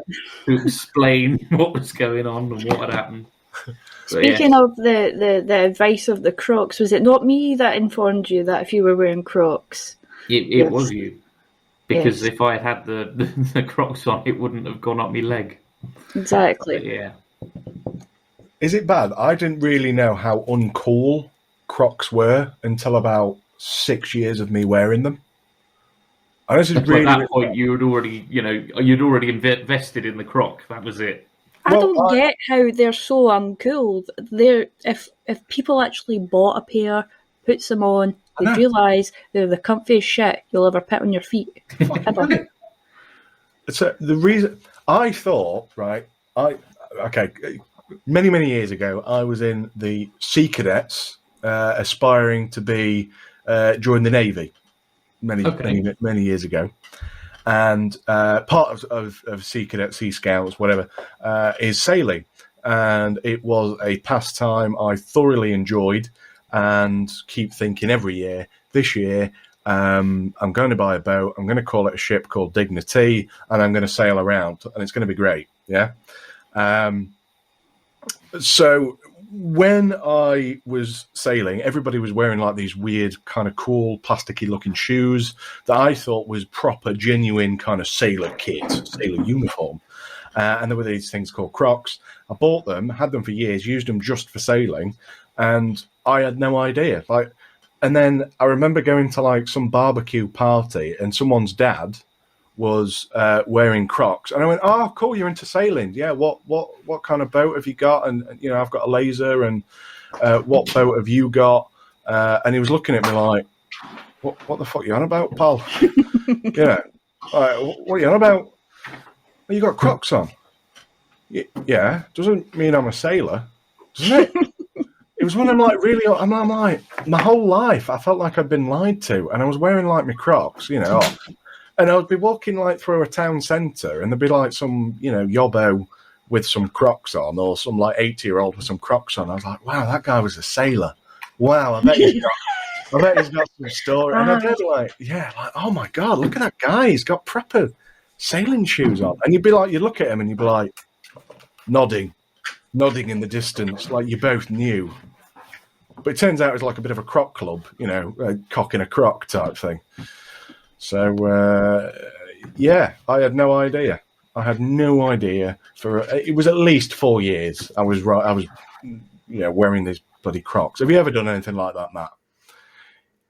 [SPEAKER 3] to explain what was going on and what had happened. But
[SPEAKER 2] Speaking of the advice of the Crocs, was it not me that informed you that if you were wearing Crocs?
[SPEAKER 3] it
[SPEAKER 2] Yes.
[SPEAKER 3] was you. Because
[SPEAKER 2] Yes.
[SPEAKER 3] if I had the Crocs on, it wouldn't have gone up my leg.
[SPEAKER 2] Exactly.
[SPEAKER 3] But yeah.
[SPEAKER 1] Is it bad? I didn't really know how uncool Crocs were until about 6 years of me wearing them. And this is
[SPEAKER 3] At
[SPEAKER 1] really,
[SPEAKER 3] that point, you'd already invested in the Croc. That was it.
[SPEAKER 2] I don't get how they're so uncool. They're if people actually bought a pair, puts them on, they'd realise they're the comfiest shit you'll ever put on your feet. Ever.
[SPEAKER 1] So the reason I thought, right, many years ago, I was in the Sea Cadets, aspiring to be join the Navy. Many years ago, and part of Sea Cadet, Sea Scouts, whatever, is sailing, and it was a pastime I thoroughly enjoyed, and keep thinking every year. This year, I'm going to buy a boat. I'm going to call it a ship called Dignity, and I'm going to sail around, and it's going to be great. Yeah. So when I was sailing, everybody was wearing like these weird kind of cool plasticky looking shoes that I thought was proper, genuine kind of sailor kit, sailor uniform. And there were these things called Crocs. I bought them, had them for years, used them just for sailing, and I had no idea. And then I remember going to like some barbecue party, and someone's dad was wearing Crocs, and I went, "Oh, cool! You're into sailing, yeah? What kind of boat have you got?" And I've got a laser, and what boat have you got? And he was looking at me like, "What the fuck are you on about, pal?" What are you on about? Well, you got Crocs on. Yeah, doesn't mean I'm a sailor, doesn't it? It was one of them, like, really. I'm like, my whole life, I felt like I'd been lied to, and I was wearing like my Crocs, And I would be walking like through a town centre, and there'd be like some, yobbo with some Crocs on, or some like 80-year-old with some Crocs on. I was like, wow, that guy was a sailor. Wow, I bet he's got some story. And I did oh my God, look at that guy. He's got proper sailing shoes on. And you'd look at him and you'd be like, nodding in the distance, like you both knew. But it turns out it was like a bit of a Croc club, a cock in a croc type thing. So, I had no idea. It was at least 4 years. I was wearing these bloody Crocs. Have you ever done anything like that, Matt?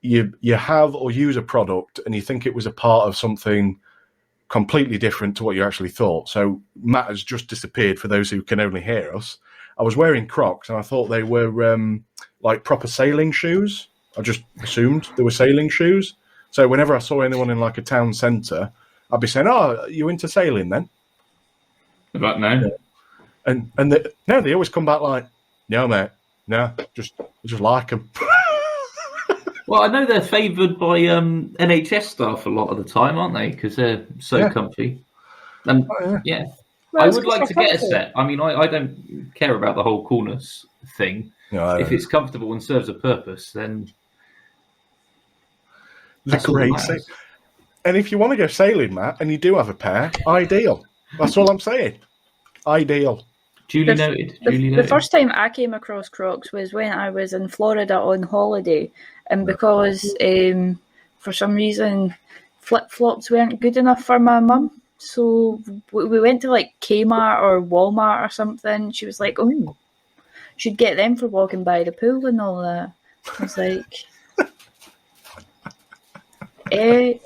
[SPEAKER 1] You have or use a product and you think it was a part of something completely different to what you actually thought. So Matt has just disappeared for those who can only hear us. I was wearing Crocs and I thought they were like proper sailing shoes. I just assumed they were sailing shoes. So whenever I saw anyone in like a town centre, I'd be saying, "Oh, you into sailing then?"
[SPEAKER 3] But no.
[SPEAKER 1] And they always come back like, "No, mate, no, just like them."
[SPEAKER 3] Well, I know they're favoured by NHS staff a lot of the time, aren't they? Because they're so comfy. And
[SPEAKER 2] Well,
[SPEAKER 3] I would like to get a set. I mean, I don't care about the whole coolness thing.
[SPEAKER 1] No,
[SPEAKER 3] if it's comfortable and serves a purpose, then
[SPEAKER 1] that's great. And if you want to go sailing, Matt, and you do have a pair, ideal. That's all I'm saying. Ideal.
[SPEAKER 3] Duly noted.
[SPEAKER 2] The first time I came across Crocs was when I was in Florida on holiday, and because for some reason flip-flops weren't good enough for my mum, so we went to like Kmart or Walmart or something. She was like, "Oh, should get them for walking by the pool and all that." I was like,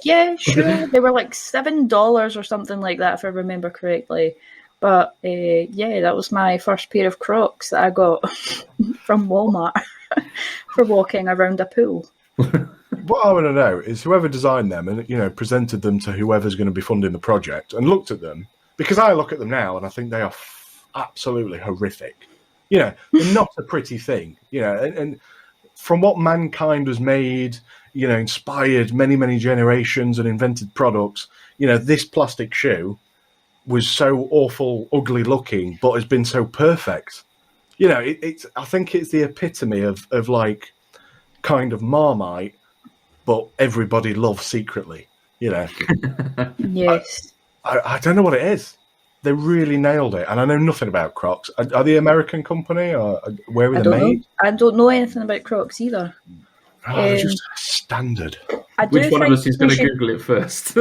[SPEAKER 2] Yeah, sure. They were like $7 or something like that, if I remember correctly. But yeah, that was my first pair of Crocs that I got from Walmart for walking around a pool.
[SPEAKER 1] What I want to know is whoever designed them and, you know, presented them to whoever's going to be funding the project and looked at them, because I look at them now and I think they are absolutely horrific. You know, they're not a pretty thing, you know, and from what mankind has made, you know, inspired many, many generations and invented products, you know, this plastic shoe was so awful, ugly looking, but has been so perfect. You know, it's. I think it's the epitome of like kind of Marmite, but everybody loves secretly. You know.
[SPEAKER 2] Yes.
[SPEAKER 1] I don't know what it is. They really nailed it, and I know nothing about Crocs. Are they an American company, or where were they made?
[SPEAKER 2] I don't know anything about Crocs either.
[SPEAKER 1] Oh, they're just standard.
[SPEAKER 3] Which one of us is going to Google it first?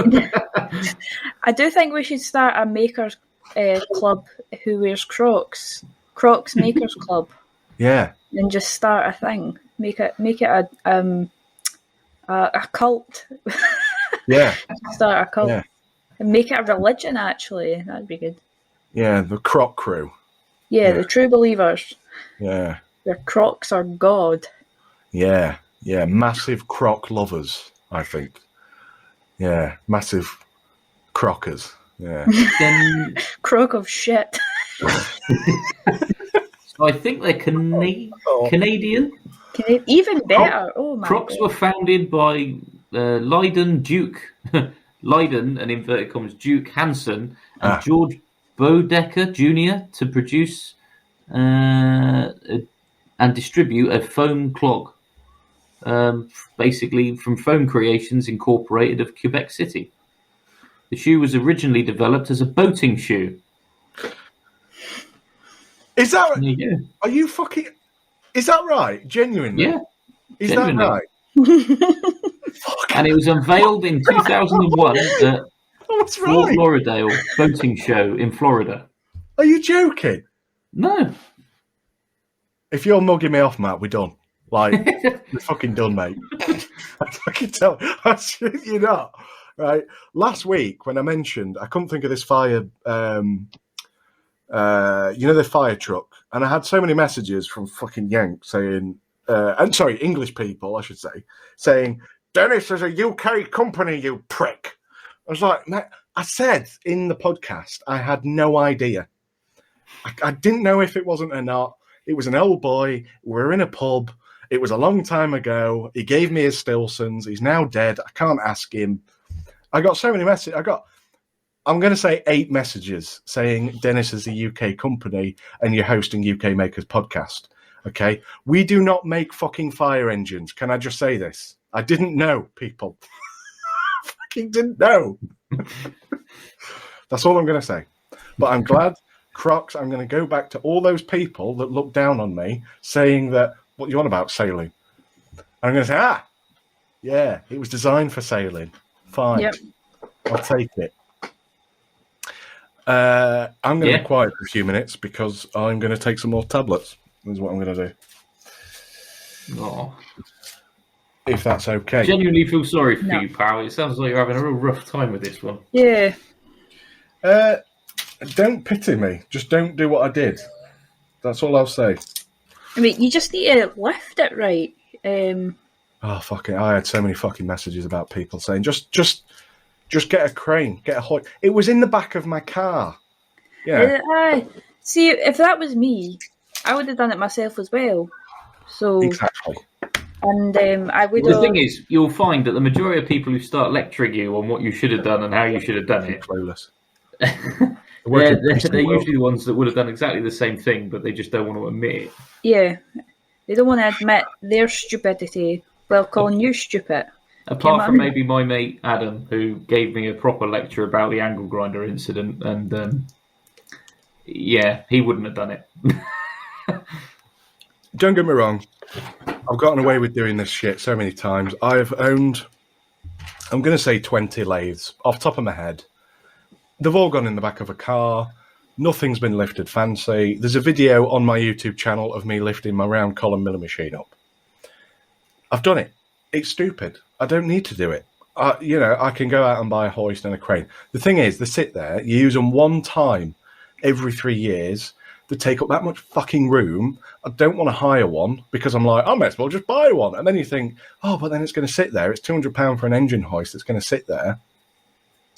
[SPEAKER 2] I do think we should start a makers club who wears Crocs. Crocs Makers Club.
[SPEAKER 1] Yeah.
[SPEAKER 2] And just start a thing. Make it a cult.
[SPEAKER 1] Yeah.
[SPEAKER 2] Start a cult.
[SPEAKER 1] Yeah.
[SPEAKER 2] And make it a religion, actually. That'd be good.
[SPEAKER 1] Yeah, the Croc crew.
[SPEAKER 2] Yeah, the true believers.
[SPEAKER 1] Yeah.
[SPEAKER 2] Their Crocs are God.
[SPEAKER 1] Yeah. Yeah, massive Croc lovers, I think. Yeah, massive crockers. Yeah.
[SPEAKER 2] Croc of shit.
[SPEAKER 3] So I think they're Canadian.
[SPEAKER 2] Even better. Oh my
[SPEAKER 3] Crocs
[SPEAKER 2] God.
[SPEAKER 3] were founded by Leiden Duke, Leiden, and inverted commas, Duke Hansen, and George Bodecker Jr. to produce and distribute a foam clog. Basically from Foam Creations Incorporated of Quebec City. The shoe was originally developed as a boating shoe.
[SPEAKER 1] Is that?
[SPEAKER 3] Yeah.
[SPEAKER 1] Are you fucking? Is that right? Genuinely?
[SPEAKER 3] Yeah.
[SPEAKER 1] Is
[SPEAKER 3] genuinely.
[SPEAKER 1] that right?
[SPEAKER 3] And it was unveiled in 2001 at Fort Lauderdale Boating Show in Florida.
[SPEAKER 1] Are you joking?
[SPEAKER 3] No.
[SPEAKER 1] If you're mugging me off, Matt, we're done. Like, we're fucking done, mate. I fucking tell you not. Right? Last week, when I mentioned, I couldn't think of this fire, you know, the fire truck, and I had so many messages from fucking Yank saying, English people, I should say, saying, Dennis is a UK company, you prick. I was like, Matt, I said in the podcast, I had no idea. I didn't know if it wasn't or not. It was an old boy. We're in a pub. It was a long time ago. He gave me his Stilsons. He's now dead. I can't ask him. I got so many messages. I'm going to say 8 messages saying Dennis is a UK company and you're hosting UK Makers podcast. Okay. We do not make fucking fire engines. Can I just say this? I didn't know, people. I fucking didn't know. That's all I'm going to say. But I'm glad, Crocs, I'm going to go back to all those people that looked down on me saying that, what you on about sailing? And I'm going to say, yeah, it was designed for sailing. Fine. Yep. I'll take it. I'm going to be quiet for a few minutes because I'm going to take some more tablets. Is what I'm going to do.
[SPEAKER 3] Oh.
[SPEAKER 1] If that's okay.
[SPEAKER 3] I genuinely feel sorry for you, pal. It sounds like you're having a real rough time with this one.
[SPEAKER 2] Yeah.
[SPEAKER 1] Don't pity me. Just don't do what I did. That's all I'll say.
[SPEAKER 2] I mean, you just need to lift it right.
[SPEAKER 1] Oh, fucking! I had so many fucking messages about people saying, just get a crane, get a hoist. It was in the back of my car. Yeah.
[SPEAKER 2] See, if that was me, I would have done it myself as well. So
[SPEAKER 1] exactly.
[SPEAKER 2] And I would.
[SPEAKER 3] The thing is, you'll find that the majority of people who start lecturing you on what you should have done and how you should have done it,
[SPEAKER 1] clueless.
[SPEAKER 3] they're usually the ones that would have done exactly the same thing, but they just don't want to admit it.
[SPEAKER 2] Yeah, they don't want to admit their stupidity while calling you stupid.
[SPEAKER 3] Apart from maybe my mate Adam, who gave me a proper lecture about the angle grinder incident, and he wouldn't have done it.
[SPEAKER 1] Don't get me wrong, I've gotten away with doing this shit so many times. I've owned, I'm going to say 20 lathes off the top of my head. They've all gone in the back of a car. Nothing's been lifted fancy. There's a video on my YouTube channel of me lifting my round column milling machine up. I've done it. It's stupid. I don't need to do it. I can go out and buy a hoist and a crane. The thing is, they sit there, you use them one time every 3 years. They take up that much fucking room. I don't want to hire one because I'm like, I might as well just buy one. And then you think, oh, but then it's going to sit there. It's £200 for an engine hoist that's going to sit there.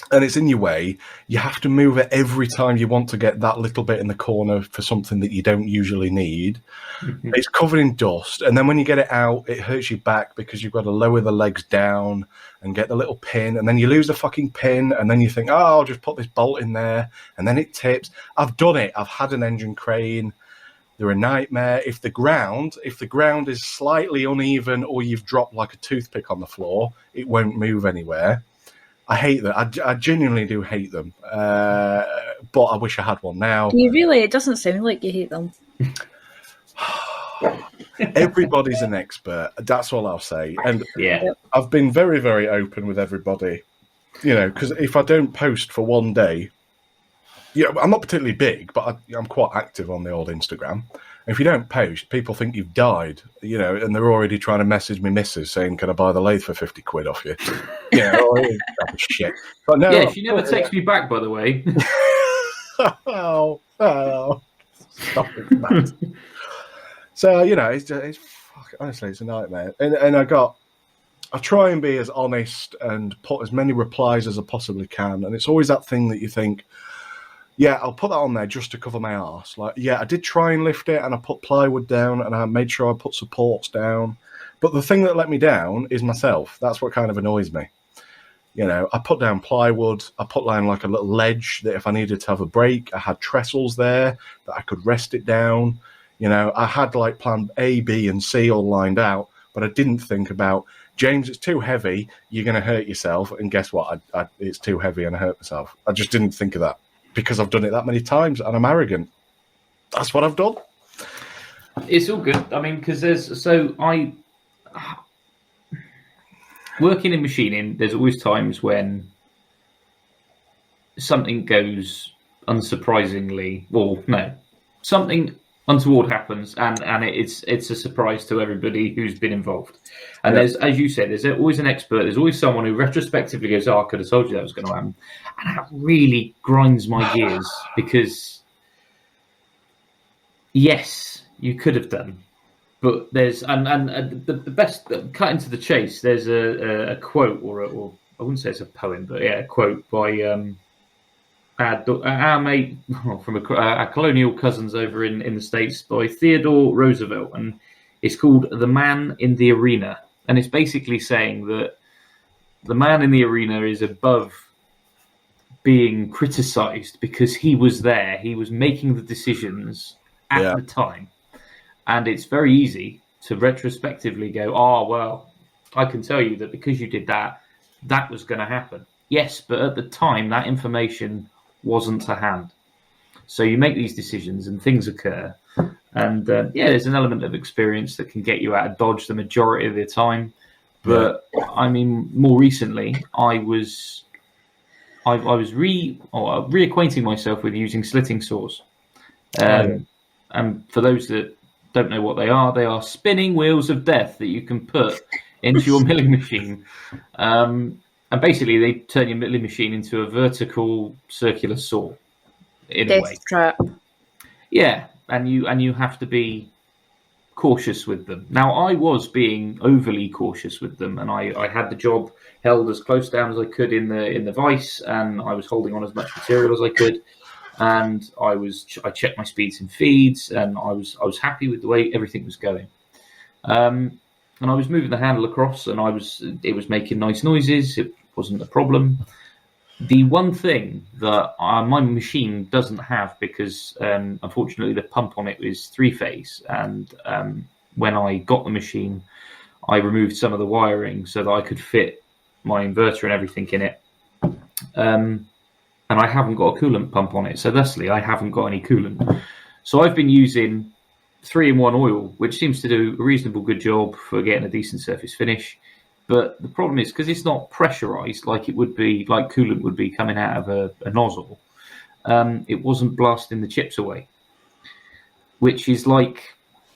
[SPEAKER 1] And it's in your way. You have to move it every time you want to get that little bit in the corner for something that you don't usually need. Mm-hmm. It's covered in dust. And then when you get it out, it hurts your back because you've got to lower the legs down and get the little pin. And then you lose the fucking pin. And then you think, oh, I'll just put this bolt in there. And then it tips. I've done it. I've had an engine crane. They're a nightmare. If the ground is slightly uneven or you've dropped like a toothpick on the floor, it won't move anywhere. I hate them. I genuinely do hate them. But I wish I had one now.
[SPEAKER 2] You really? It doesn't sound like you hate them.
[SPEAKER 1] Everybody's an expert. That's all I'll say. And
[SPEAKER 3] yeah,
[SPEAKER 1] I've been very, very open with everybody. Because if I don't post for one day, I'm not particularly big, but I'm quite active on the old Instagram. If you don't post, people think you've died, and they're already trying to message me missus saying, can I buy the lathe for 50 quid off you? Shit. But no,
[SPEAKER 3] she never texts me back, by the way.
[SPEAKER 1] oh, stop it, that. So, it's honestly, it's a nightmare. And I try and be as honest and put as many replies as I possibly can. And it's always that thing that you think, yeah, I'll put that on there just to cover my arse. Like, yeah, I did try and lift it and I put plywood down and I made sure I put supports down. But the thing that let me down is myself. That's what kind of annoys me. I put down plywood. I put down like a little ledge that if I needed to have a break, I had trestles there that I could rest it down. I had like plan A, B, and C all lined out, but I didn't think about, James, it's too heavy. You're going to hurt yourself. And guess what? It's too heavy and I hurt myself. I just didn't think of that. Because I've done it that many times and I'm arrogant. That's what I've done.
[SPEAKER 3] It's all good. I mean, because working in machining, there's always times when something goes unsurprisingly, something untoward happens and it's a surprise to everybody who's been involved. And there's, as you said, there's always an expert. There's always someone who retrospectively goes, oh, I could have told you that was going to happen. And that really grinds my gears because, yes, you could have done. But there's, and the best, cut into the chase, there's a quote or I wouldn't say it's a poem, but yeah, a quote by our mate from our colonial cousins over in the States by Theodore Roosevelt. And it's called The Man in the Arena. And it's basically saying that the man in the arena is above being criticized because he was there. He was making the decisions at the time. And it's very easy to retrospectively go, oh, well, I can tell you that because you did that, that was going to happen. Yes, but at the time, that information wasn't to hand. So you make these decisions and things occur. And there's an element of experience that can get you out of dodge the majority of the time. But I mean, more recently, I was reacquainting myself with using slitting saws. And for those that don't know what they are spinning wheels of death that you can put into your milling machine. And basically, they turn your milling machine into a vertical circular saw. In a way.
[SPEAKER 2] Death trap.
[SPEAKER 3] Yeah, and you have to be cautious with them. Now, I was being overly cautious with them, and I had the job held as close down as I could in the vise, and I was holding on as much material as I could, and I checked my speeds and feeds, and I was happy with the way everything was going. And I was moving the handle across, and it was making nice noises. It wasn't a problem. The one thing that my machine doesn't have, because unfortunately the pump on it is 3-phase, and when I got the machine, I removed some of the wiring so that I could fit my inverter and everything in it. And I haven't got a coolant pump on it, so thusly I haven't got any coolant. So I've been using 3-in-1 oil, which seems to do a reasonable good job for getting a decent surface finish. But the problem is, because it's not pressurized like it would be, like coolant would be coming out of a nozzle, it wasn't blasting the chips away. Which is like,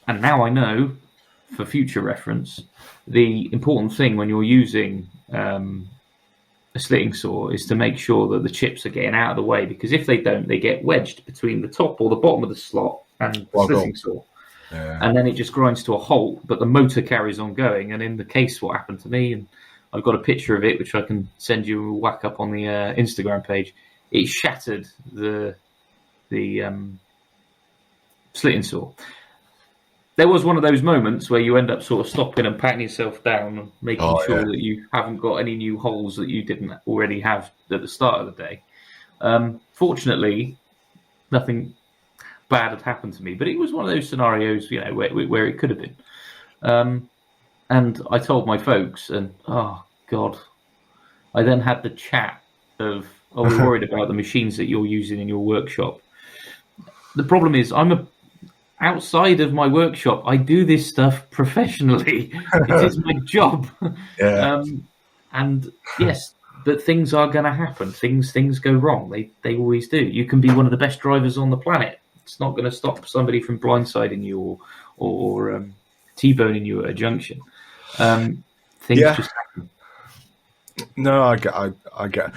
[SPEAKER 3] and now I know, for future reference, the important thing when you're using a slitting saw is to make sure that the chips are getting out of the way, because if they don't, they get wedged between the top or the bottom of the slot and the slitting saw.
[SPEAKER 1] Yeah.
[SPEAKER 3] And then it just grinds to a halt, but the motor carries on going. And in the case, what happened to me, and I've got a picture of it, which I can send you a whack up on the Instagram page. It shattered the slitting saw. There was one of those moments where you end up sort of stopping and patting yourself down and making sure that you haven't got any new holes that you didn't already have at the start of the day. Fortunately, nothing bad had happened to me, but it was one of those scenarios, where it could have been. And I told my folks, and oh God, I then had the chat of, we're worried about the machines that you're using in your workshop. The problem is, outside of my workshop, I do this stuff professionally. It is my job.
[SPEAKER 1] Yeah.
[SPEAKER 3] And yes, but things are going to happen. Things go wrong. They always do. You can be one of the best drivers on the planet. It's not going to stop somebody from blindsiding you or T-boning you at a junction. Things just happen.
[SPEAKER 1] No, I get.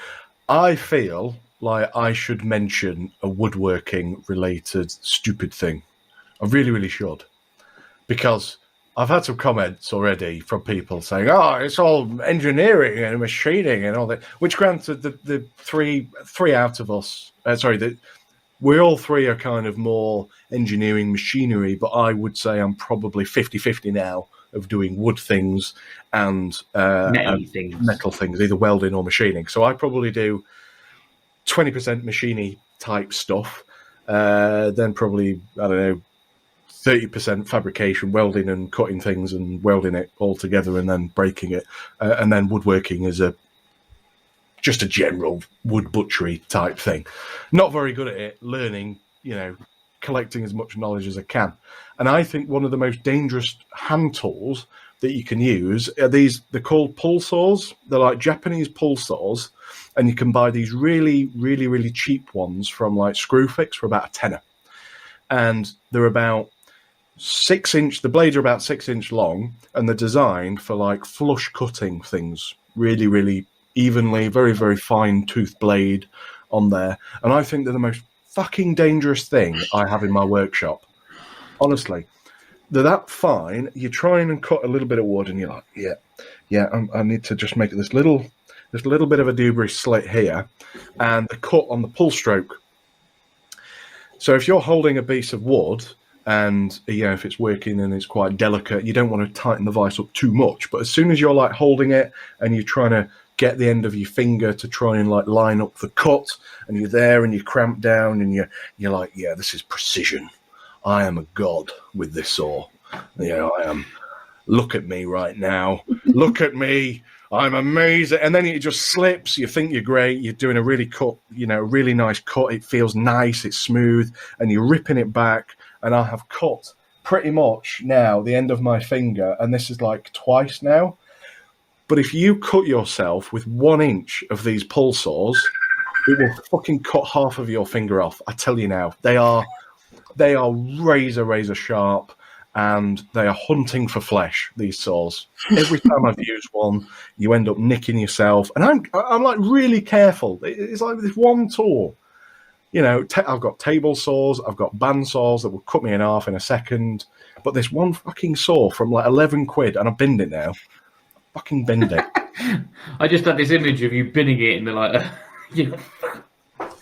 [SPEAKER 1] I feel like I should mention a woodworking related stupid thing. I really, really should, because I've had some comments already from people saying, "Oh, it's all engineering and machining and all that." Which, granted, the three out of us, we all three are kind of more engineering machinery, but I would say I'm probably 50-50 now of doing wood things and metal things, either welding or machining. So I probably do 20% machiny type stuff, then probably, I don't know, 30% fabrication, welding and cutting things and welding it all together and then breaking it, and then woodworking is just a general wood butchery type thing. Not very good at it, learning, collecting as much knowledge as I can. And I think one of the most dangerous hand tools that you can use are they're called pull saws. They're like Japanese pull saws, and you can buy these really, really, really cheap ones from like Screwfix for about a tenner. And they're about 6 inch, the blades are about 6 inch long, and they're designed for like flush cutting things, really, really evenly, very, very fine tooth blade on there. And I think they're the most fucking dangerous thing I have in my workshop. Honestly, they're that fine. You're trying and cut a little bit of wood, and you're like, I need to just make this little bit of a Deburring slit here, and the cut on the pull stroke. So if you're holding a piece of wood, and if it's working and it's quite delicate, you don't want to tighten the vice up too much. But as soon as you're like holding it and you're trying to get the end of your finger to try and like line up the cut, and you're there and you cramp down and you're like, this is precision. I am a god with this saw. I am. Look at me right now. Look at me. I'm amazing. And then it just slips. You think you're great. You're doing a really really nice cut. It feels nice. It's smooth. And you're ripping it back. And I have cut pretty much now the end of my finger. And this is like twice now. But if you cut yourself with 1 inch of these pull saws, it will fucking cut half of your finger off. I tell you now. They are razor sharp, and they are hunting for flesh, these saws. Every time I've used one, you end up nicking yourself. And I'm like really careful. It's like this one tool. I've got table saws, I've got band saws that will cut me in half in a second. But this one fucking saw from like 11 quid, and I binned it now. Fucking binned it.
[SPEAKER 3] I just had this image of you binning it and like,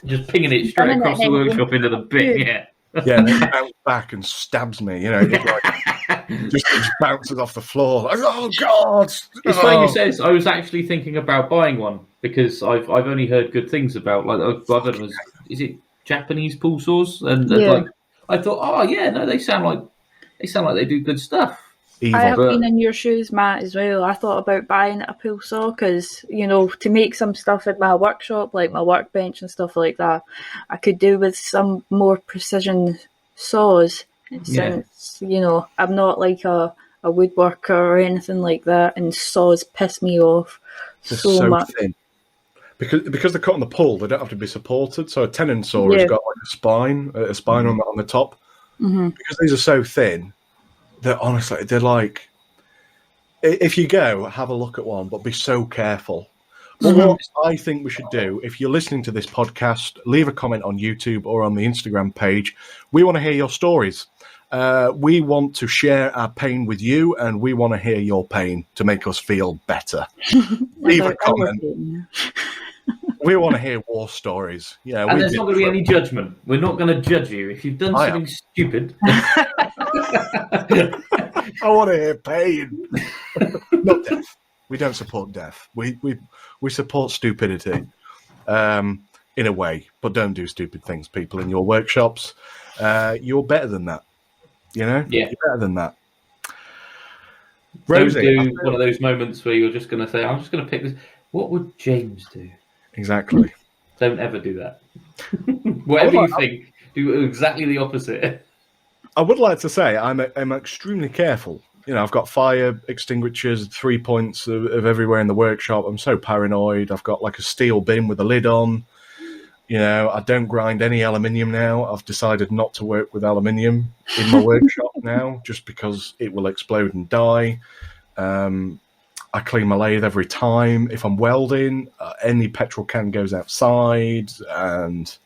[SPEAKER 3] just pinging it straight across the workshop into the bin. Yeah.
[SPEAKER 1] Yeah, and it bounces back and stabs me. It just bounces off the floor. Like, oh God!
[SPEAKER 3] It's funny you say this. I was actually thinking about buying one because I've only heard good things about. Like I've heard is it Japanese pull saws? And like I thought, they sound like they do good stuff.
[SPEAKER 2] I have been in your shoes, Matt, as well. I thought about buying a pull saw because, to make some stuff in my workshop, like my workbench and stuff like that, I could do with some more precision saws. Since, I'm not like a woodworker or anything like that, and saws piss me off so much.
[SPEAKER 1] Thin. Because they're cut on the pull, they don't have to be supported. So a tenon saw has got like a spine on the top. Mm-hmm. Because these are so thin, they're like, if you go, have a look at one, but be so careful. But what I think we should do, if you're listening to this podcast, leave a comment on YouTube or on the Instagram page. We want to hear your stories. We want to share our pain with you, and we want to hear your pain to make us feel better. Leave a comment. We want to hear war stories. Yeah,
[SPEAKER 3] and there's not going to be any judgment. We're not going to judge you if you've done something stupid.
[SPEAKER 1] I want to hear pain, not death. We don't support death. We support stupidity, in a way, but don't do stupid things. People in your workshops, you're better than that. You know, you're better than that. Rosie,
[SPEAKER 3] don't do one of those moments where you're just going to say, "I'm just going to pick this." What would James do?
[SPEAKER 1] Exactly.
[SPEAKER 3] Don't ever do that. Whatever you think, do exactly the opposite.
[SPEAKER 1] I would like to say I'm extremely careful. You know, I've got fire extinguishers, 3 points of everywhere in the workshop. I'm so paranoid. I've got like a steel bin with a lid on. You know, I don't grind any aluminium now. I've decided not to work with aluminium in my workshop now, just because it will explode and die. I clean my lathe every time. If I'm welding, any petrol can goes outside, and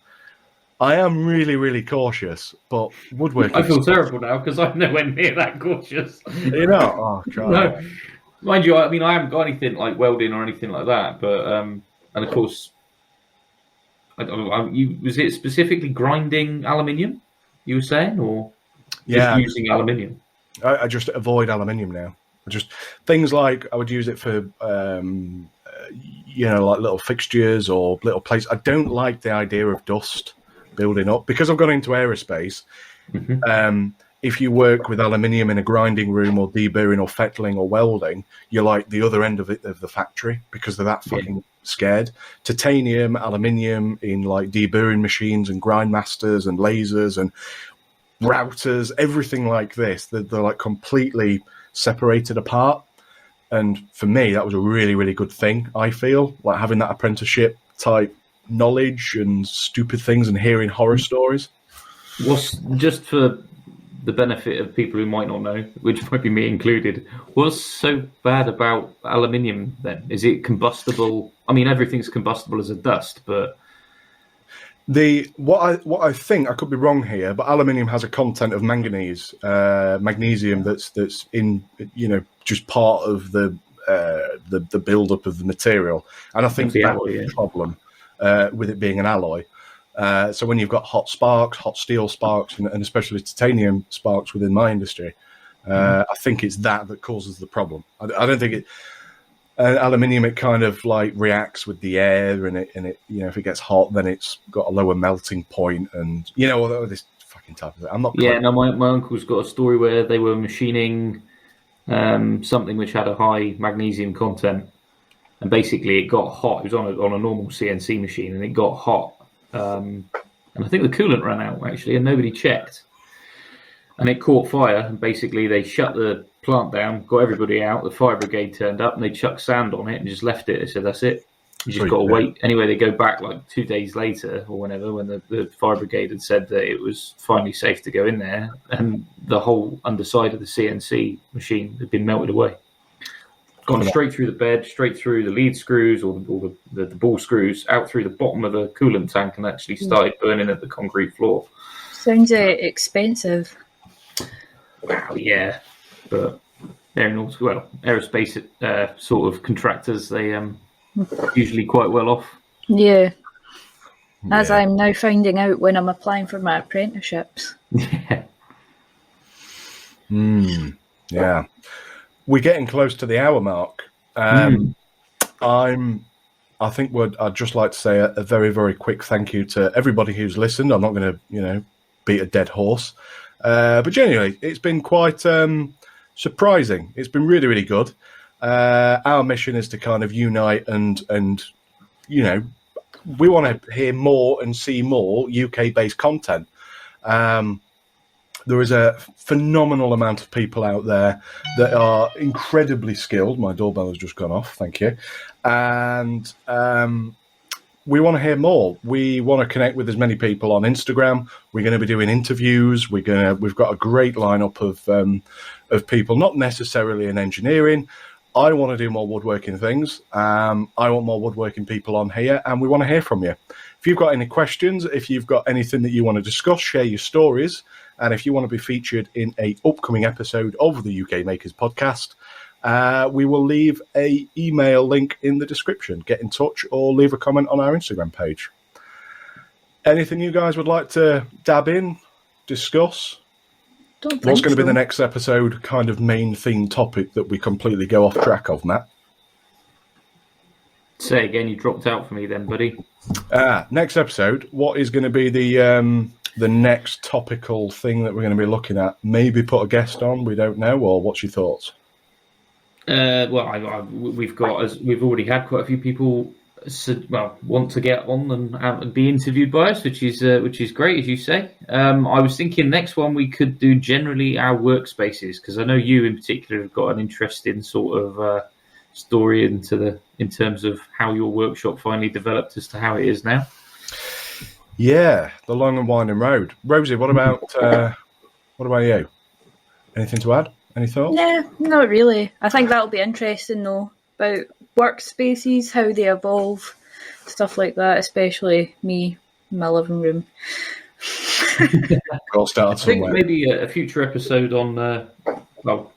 [SPEAKER 1] I am really, really cautious, but woodworking...
[SPEAKER 3] I feel terrible now because I'm nowhere near that cautious.
[SPEAKER 1] You know? Oh, God.
[SPEAKER 3] No. Mind you, I mean, I haven't got anything like welding or anything like that, but, and of course, was it specifically grinding aluminium, you were saying, or just using aluminium?
[SPEAKER 1] I just avoid aluminium now. Just things like I would use it for, you know, like little fixtures or little plates. I don't like the idea of dust building up because I've gone into aerospace. Mm-hmm. If you work with aluminium in a grinding room or deburring or fettling or welding, you're like the other end of the factory because they're that fucking scared. Titanium, aluminium in like deburring machines and grind masters and lasers and routers, everything like this, they're like completely separated apart. And for me, that was a really, really good thing. I feel like having that apprenticeship type knowledge and stupid things and hearing horror stories.
[SPEAKER 3] What's, just for the benefit of people who might not know, which might be me included, what's so bad about aluminium then? Is it combustible? I mean, everything's combustible as a dust, but
[SPEAKER 1] what I think, I could be wrong here, but aluminium has a content of manganese, magnesium that's in, you know, just part of the build-up of the material, and I think that's the problem with it being an alloy. So when you've got hot sparks, hot steel sparks, and especially titanium sparks within my industry, I think it's that causes the problem. I don't think it. Aluminium, it kind of like reacts with the air, and it, you know, if it gets hot, then it's got a lower melting point, and you know, all this fucking type of thing. I'm not.
[SPEAKER 3] Yeah, no, my uncle's got a story where they were machining something which had a high magnesium content, and basically it got hot. It was on a normal CNC machine, and it got hot, and I think the coolant ran out actually, and nobody checked, and it caught fire, and basically they shut the plant down, got everybody out, the fire brigade turned up, and they chucked sand on it and just left it. They said, that's it, you just got to wait. Anyway, they go back like 2 days later or whenever, when the fire brigade had said that it was finally safe to go in there, and the whole underside of the CNC machine had been melted away, gone straight through the bed, straight through the lead screws or the ball screws, out through the bottom of the coolant tank, and actually started burning at the concrete floor.
[SPEAKER 2] Sounds expensive.
[SPEAKER 3] Wow, yeah. But aerospace sort of contractors, they usually quite well off.
[SPEAKER 2] Yeah. As I'm now finding out when I'm applying for my apprenticeships.
[SPEAKER 3] Yeah.
[SPEAKER 1] Yeah. We're getting close to the hour mark. I think I'd just like to say a very, very quick thank you to everybody who's listened. I'm not going to, you know, beat a dead horse. But genuinely, it's been quite surprising. It's been really, really good. Our mission is to kind of unite and you know, we want to hear more and see more UK-based content. There is a phenomenal amount of people out there that are incredibly skilled. My doorbell has just gone off. Thank you. And we want to hear more. We want to connect with as many people on Instagram. We're going to be doing interviews. We've got a great lineup of people, not necessarily in engineering. I want to do more woodworking things. I want more woodworking people on here, and we want to hear from you. If you've got any questions, if you've got anything that you want to discuss, share your stories. And if you want to be featured in an upcoming episode of the UK Makers podcast, we will leave an email link in the description. Get in touch or leave a comment on our Instagram page. Anything you guys would like to dab in, discuss? What's going to be the next episode kind of main theme topic that we completely go off track of, Matt?
[SPEAKER 3] Say again, you dropped out for me then, buddy.
[SPEAKER 1] Next episode, what is going to be the next topical thing that we're going to be looking at? Maybe put a guest on, we don't know, or what's your thoughts?
[SPEAKER 3] We've already had quite a few people want to get on and be interviewed by us, which is great, as you say. I was thinking next one we could do generally our workspaces, because I know you in particular have got an interesting sort of story in terms of how your workshop finally developed as to how it is now.
[SPEAKER 1] Yeah, the long and winding road. Rosie, what about you? Anything to add? Any thoughts?
[SPEAKER 2] Yeah, not really. I think that'll be interesting though, about workspaces, how they evolve, stuff like that, especially me in my living room.
[SPEAKER 1] We'll start
[SPEAKER 3] I think
[SPEAKER 1] somewhere.
[SPEAKER 3] maybe a future episode on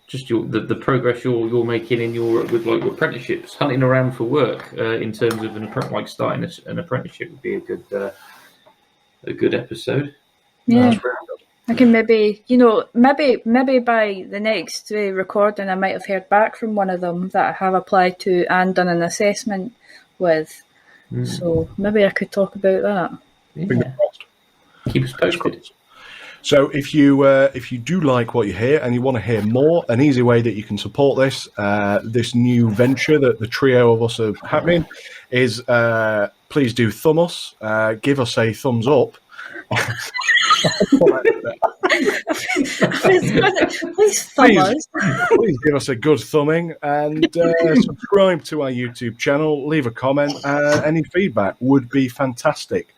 [SPEAKER 3] just the progress you're making in with like apprenticeships, hunting around for work in terms of starting an apprenticeship would be a good episode.
[SPEAKER 2] Yeah. I can maybe by the next recording I might have heard back from one of them that I have applied to and done an assessment with. So maybe I could talk about that.
[SPEAKER 3] Yeah. Keep us posted.
[SPEAKER 1] So if you do like what you hear and you want to hear more, an easy way that you can support this new venture that the trio of us are happening is please do thumb us, give us a thumbs up.
[SPEAKER 2] Please thumb us.
[SPEAKER 1] Please give us a good thumbing and subscribe to our YouTube channel. Leave a comment. Any feedback would be fantastic.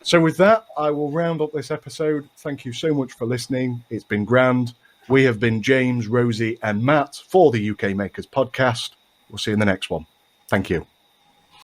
[SPEAKER 1] So with that, I will round up this episode. Thank you so much for listening. It's been grand. We have been James, Rosie, and Matt for the UK Makers podcast. We'll see you in the next one. Thank you.